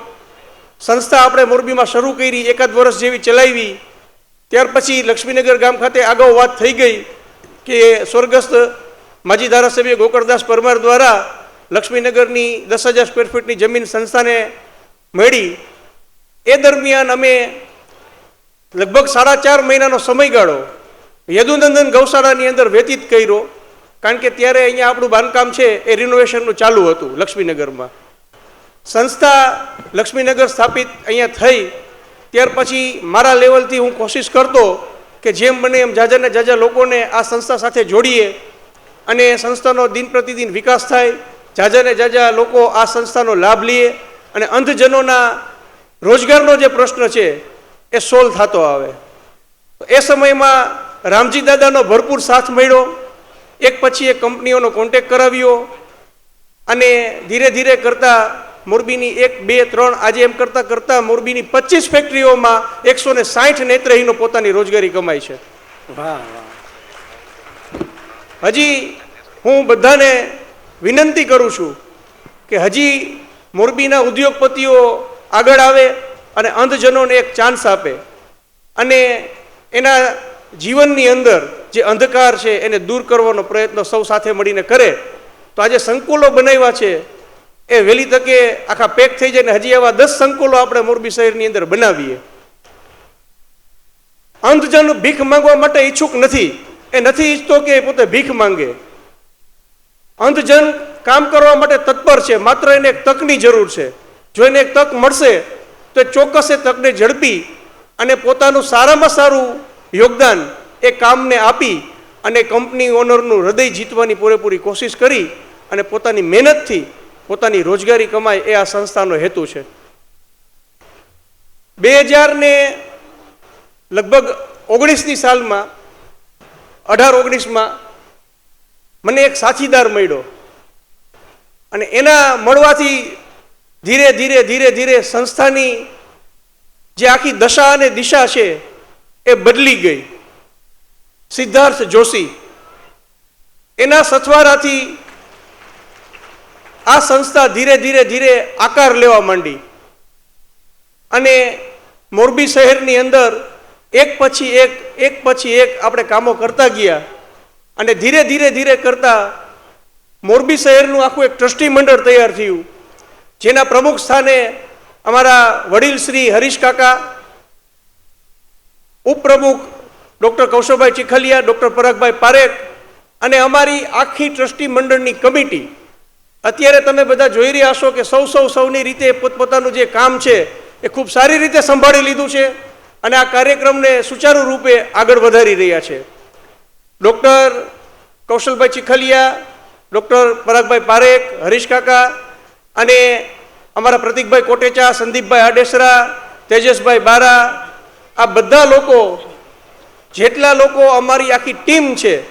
સંસ્થા આપણે મોરબીમાં શરૂ કરી, એકાદ વર્ષ જેવી ચલાવી. ત્યાર પછી લક્ષ્મીનગર ગામ ખાતે અગાઉ વાત થઈ ગઈ કે સ્વર્ગસ્થ માજી ધારાસભ્ય ગોકળદાસ પરમાર દ્વારા લક્ષ્મીનગરની 10,000 સ્ક્વેર ફીટની જમીન સંસ્થાને મળી. એ દરમિયાન અમે લગભગ 4.5 મહિનાનો સમયગાળો યદુનંદન ગૌશાળાની અંદર વ્યતીત કર્યો, કારણ કે ત્યારે અહીંયા આપણું બાંધકામ છે એ રિનોવેશનનું ચાલુ હતું લક્ષ્મીનગરમાં. સંસ્થા લક્ષ્મીનગર સ્થાપિત અહીંયા થઈ ત્યાર પછી મારા લેવલથી હું કોશિશ કરતો કે જેમ બને એમ જાજા ને જાજા લોકોને આ સંસ્થા સાથે જોડીએ અને સંસ્થાનો દિન પ્રતિદિન વિકાસ થાય, જાજા ને જાજા લોકો આ સંસ્થાનો લાભ લઈએ અને અંધજનોના રોજગારનો જે પ્રશ્ન છે એ સોલ્વ થતો આવે. એ સમયમાં રામજી દાદાનો ભરપૂર સાથ મળ્યો. એક પછી એક કંપનીઓનો કોન્ટેક કરાવ્યો અને ધીરે ધીરે કરતાં મોરબીની 1, 2, 3 આજે એમ કરતાં કરતાં મોરબીની 25 ફેક્ટરીઓમાં 160 નેત્રહીનો પોતાની રોજગારી કમાય છે. હજી હું બધાને વિનંતી કરું છું કે હજી મોરબીના ઉદ્યોગપતિઓ આગળ આવે અને અંધજનોને એક ચાન્સ આપે અને એના જીવનની અંદર જે અંધકાર છે એને દૂર કરવાનો પ્રયત્ન સૌ સાથે મળીને કરે. તો આજે સંકુલો બનાવ્યા છે એ વહેલી તકે આખા પેક થઈ જાય ને હજી એવા 10 સંકુલો આપણે મોરબી શહેરની અંદર બનાવીએ. અંધજન ભીખ માંગવા માટે ઈચ્છુક નથી, એ નથી ઈચ્છતો કે એ પોતે ભીખ માંગે. અંધજન કામ કરવા માટે તત્પર છે, માત્ર એને એક તકની જરૂર છે. જો એને એક તક મળશે તો ચોક્કસ એ તકને ઝડપી અને પોતાનું સારામાં સારું યોગદાન એ કામને આપી અને કંપની ઓનરનું હૃદય જીતવાની પૂરેપૂરી કોશિશ કરી અને પોતાની મહેનતથી પોતાની રોજગારી કમાય એ આ સંસ્થાનો હેતુ છે. 2019ની સાલમાં 18-19માં મને એક સાથીદાર મળ્યો અને એના મળવાથી ધીરે ધીરે ધીરે ધીરે સંસ્થાની જે આખી દશા અને દિશા છે એ બદલી ગઈ. સિદ્ધાર્થ જોશી એના સથવારાથી આ સંસ્થા ધીરે ધીરે ધીરે આકાર લેવા માંડી અને મોરબી શહેરની અંદર એક પછી એક આપણે કામો કરતા ગયા અને ધીરે ધીરે ધીરે કરતા મોરબી શહેરનું આખું એક ટ્રસ્ટી મંડળ તૈયાર થયું, જેના પ્રમુખ સ્થાને અમારા વડીલ શ્રી હરીશ કાકા, ઉપપ્રમુખ ડૉક્ટર કૌશલભાઈ ચીખલિયા, ડૉક્ટર પરાગભાઈ પારેખ અને અમારી આખી ટ્રસ્ટી મંડળની કમિટી. અત્યારે તમે બધા જોઈ રહ્યા છો કે સૌની રીતે પોતપોતાનું જે કામ છે એ ખૂબ સારી રીતે સંભાળી લીધું છે અને આ કાર્યક્રમને સુચારુ રૂપે આગળ વધારી રહ્યા છે. ડૉક્ટર કૌશલભાઈ ચીખલિયા, ડૉક્ટર પરાગભાઈ પારેખ, હરીશ કાકા અને અમારા પ્રતિકભાઈ કોટેચા, સંદીપભાઈ આડેસરા, તેજસભાઈ બારા, આ બધા લોકો, જેટલા લોકો અમારી આખી ટીમ છે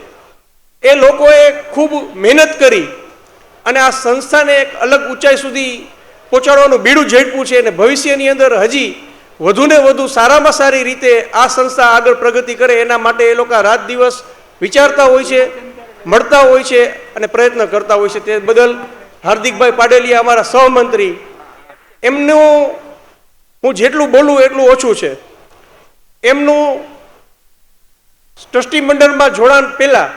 એ લોકોએ ખૂબ મહેનત કરી અને આ સંસ્થાને એક અલગ ઊંચાઈ સુધી પહોંચાડવાનું બીડું ઝડપ્યું છે અને ભવિષ્યની અંદર હજી વધુને વધુ સારામાં સારી રીતે આ સંસ્થા આગળ પ્રગતિ કરે એના માટે એ લોકો રાત દિવસ વિચારતા હોય છે, મળતા હોય છે અને પ્રયત્ન કરતા હોય છે. તે બદલ હાર્દિકભાઈ પાડેલિયા અમારા સહમંત્રી, એમનું હું જેટલું બોલું એટલું ઓછું છે. એમનું ટ્રસ્ટી મંડળમાં જોડાણ પહેલાં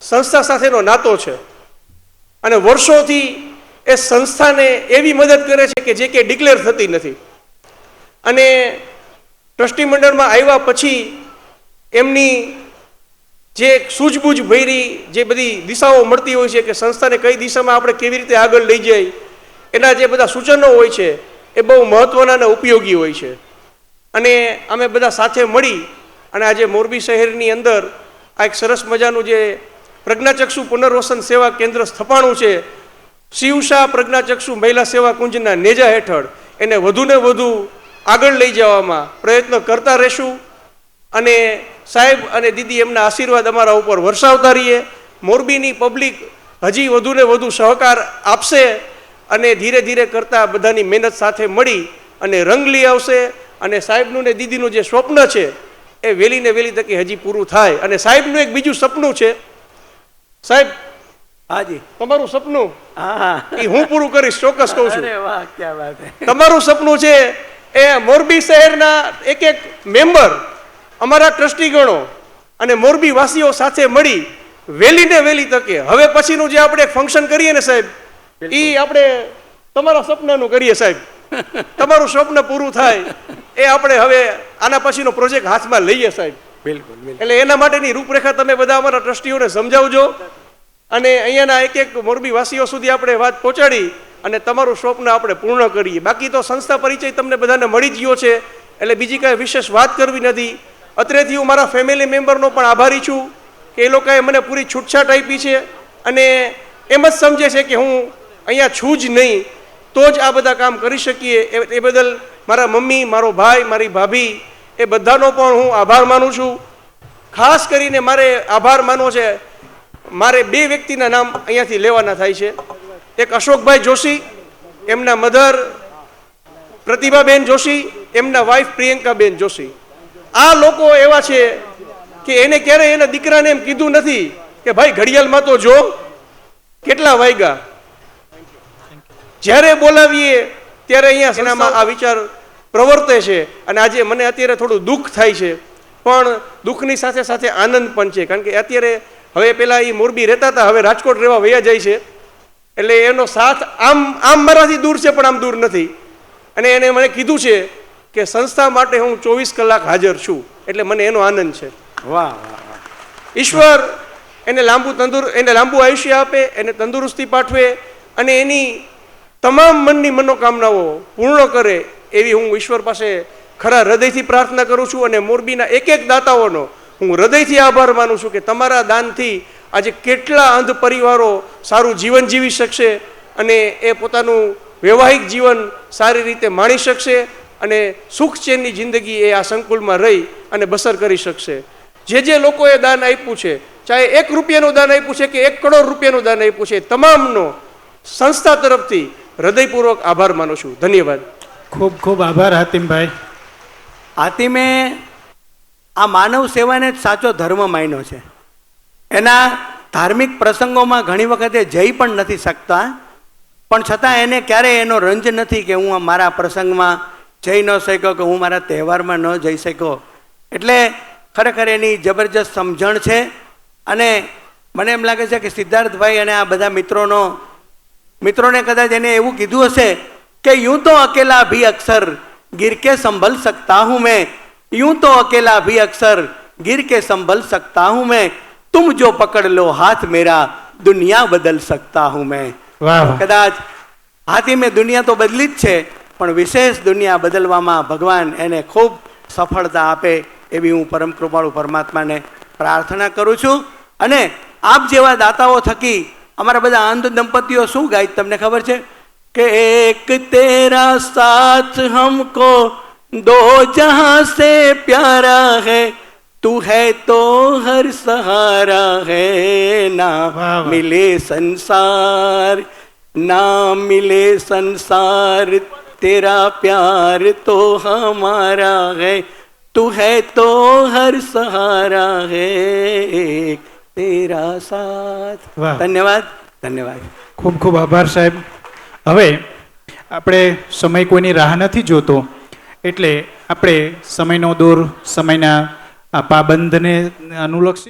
સંસ્થા સાથેનો નાતો છે અને વર્ષોથી એ સંસ્થાને એવી મદદ કરે છે કે જે કે ડિક્લેર થતી નથી. અને ટ્રસ્ટી મંડળમાં આવ્યા પછી એમની જે સૂઝબૂઝ ભરી જે બધી દિશાઓ મળતી હોય છે કે સંસ્થાને કઈ દિશામાં આપણે કેવી રીતે આગળ લઈ જઈએ, એના જે બધા સૂચનો હોય છે એ બહુ મહત્ત્વના અને ઉપયોગી હોય છે. અને અમે બધા સાથે મળી અને આજે મોરબી શહેરની અંદર આ એક સરસ મજાનું જે પ્રજ્ઞાચક્ષુ પુનર્વસન સેવા કેન્દ્ર સ્થપાણું છે, શિવશાહ પ્રજ્ઞાચક્ષુ મહિલા સેવા કુંજના નેજા હેઠળ, એને વધુને વધુ આગળ લઈ જવામાં પ્રયત્ન કરતા રહેશું અને સાહેબ અને દીદી એમના આશીર્વાદ અમારા ઉપર વરસાવતા રહીએ. મોરબીની પબ્લિક હજી વધુને વધુ સહકાર આપશે અને ધીરે ધીરે કરતાં બધાની મહેનત સાથે મળી અને રંગ લઈ આવશે અને સાહેબનું ને દીદીનું જે સ્વપ્ન છે એ વહેલી ને વહેલી તકે હજી પૂરું થાય. અને સાહેબનું એક બીજું સપનું છે. સાહેબ, હાજી, તમારું સપનું હા, એ હું પૂરું કરીશ, ચોક્કસ કહું છું. અરે વાહ, ક્યા વાત હે. તમારું સપનું છે એ મોરબી શહેરના એક એક મેમ્બર, અમારા ટ્રસ્ટીગણો અને મોરબી વાસીઓ સાથે મળી વહેલી ને વહેલી તકે હવે પછીનું જે આપણે ફંક્શન કરીએ ને સાહેબ, એ આપણે તમારા સપનાનું કરીએ સાહેબ. તમારું સ્વપ્ન પૂરું થાય એ આપણે હવે આના પછીનો પ્રોજેક્ટ હાથમાં લઈએ સાહેબ. બિલકુલ, બિલકુલ. એટલે એના માટેની રૂપરેખા તમે બધા અમારા ટ્રસ્ટીઓને સમજાવજો અને અહીંયાના એક એક મોરબી વાસીઓ સુધી આપણે વાત પહોંચાડી અને તમારું સ્વપ્ન આપણે પૂર્ણ કરીએ. બાકી તો સંસ્થા પરિચય તમને બધાને મળી જ ગયો છે એટલે બીજી કાંઈ વિશેષ વાત કરવી નથી. અત્રેથી હું મારા ફેમિલી મેમ્બરનો પણ આભારી છું કે એ લોકોએ મને પૂરી છૂટછાટ આપી છે અને એમ જ સમજે છે કે હું અહીંયા છું જ નહીં તો જ આ બધા કામ કરી શકીએ. એ બદલ મારા મમ્મી, મારો ભાઈ, મારી ભાભી એ બધાનો પણ હું આભાર માનું છું. ખાસ કરીને મારે આભાર માનવો છે, મારે બે વ્યક્તિના નામ અહીંયાથી લેવાના થાય છે. એક અશોકભાઈ જોશી, એમના મધર પ્રતિભાબેન જોશી, એમના વાઈફ પ્રિયંકાબેન જોશી. આ લોકો એવા છે કે એને ક્યારેય એના દીકરાને એમ કીધું નથી કે ભાઈ ઘડિયાળમાં તો જો કેટલા વાગ્યા. જ્યારે બોલાવીએ ત્યારે અહીંયા સેનામાં આ વિચાર પ્રવર્તે છે અને આજે મને અત્યારે થોડું દુઃખ થાય છે પણ દુઃખની સાથે સાથે આનંદ પણ છે. કારણ કે અત્યારે હવે પેલા એ મોરબી રહેતા હતા, હવે રાજકોટ રહેવા વયા જાય છે એટલે એનો સાથ આમ મારાથી દૂર છે પણ આમ દૂર નથી. અને એને મને કીધું છે કે સંસ્થા માટે હું 24 કલાક હાજર છું એટલે મને એનો આનંદ છે. વાહ, વાહ, વાહ. ઈશ્વર એને લાંબુ આયુષ્ય આપે, એને તંદુરસ્તી પાઠવે અને એની તમામ મનની મનોકામનાઓ પૂર્ણ કરે એવી હું ઈશ્વર પાસે ખરા હૃદયથી પ્રાર્થના કરું છું. અને મોરબીના એક એક દાતાઓનો હું હૃદયથી આભાર માનું છું કે તમારા દાનથી આજે કેટલા અંધ પરિવારો સારું જીવન જીવી શકશે અને એ પોતાનું વૈવાહિક જીવન સારી રીતે માણી શકશે અને સુખ ચેનની જિંદગી એ આ સંકુલમાં રહી અને બસર કરી શકશે. જે લોકોએ દાન આપ્યું છે, ચાહે 1 રૂપિયાનું દાન આપ્યું છે કે 1 કરોડ રૂપિયાનું દાન આપ્યું છે, તમામનો સંસ્થા તરફથી હૃદયપૂર્વક આભાર માનું છું. ધન્યવાદ. ખૂબ ખૂબ આભાર હાતિમભાઈ. હાતિમે આ માનવ સેવાને જ સાચો ધર્મ માન્યો છે. એના ધાર્મિક પ્રસંગોમાં ઘણી વખતે જઈ પણ નથી શકતા પણ છતાં એને ક્યારેય એનો રંજ નથી કે હું મારા પ્રસંગમાં જઈ ન શક્યો કે હું મારા તહેવારમાં ન જઈ શક્યો. એટલે ખરેખર એની જબરજસ્ત સમજણ છે અને મને એમ લાગે છે કે સિદ્ધાર્થભાઈ અને આ બધા મિત્રોને કદાચ એને એવું કીધું હશે કે यूं तो अकेला भी अक्सर गिर के संभल सकता हूँ मैं, यूं तो अकेला भी अक्सर गिर के संभल सकता हूँ मैं, तुम जो पकड़ लो हाथ मेरा दुनिया बदल सकता हूँ मैं. કદાચ હાથી મેં દુનિયા તો બદલી જ છે પણ વિશેષ દુનિયા બદલવામાં ભગવાન એને ખૂબ સફળતા આપે એવી હું પરમ કૃપાળુ પરમાત્માને પ્રાર્થના કરું છું. અને આપ જેવા દાતાઓ થકી અમારા બધા અંધ દંપતીઓ શું ગાય તમને ખબર છે કે એક તેરા સાથ હમકો દો જહાં સે પ્યારા હૈ, तू है तो हर सहारा है, ना मिले संसार तेरा प्यार तो हमारा है, तू है तो हर सहारा है तेरा साथ. ધન્યવાદ. ખૂબ ખૂબ આભાર સાહેબ. હવે આપણે સમય કોઈની રાહ નથી જોતો એટલે આપણે સમયનો દોર, સમયના આ પાબંધને અનુલક્ષી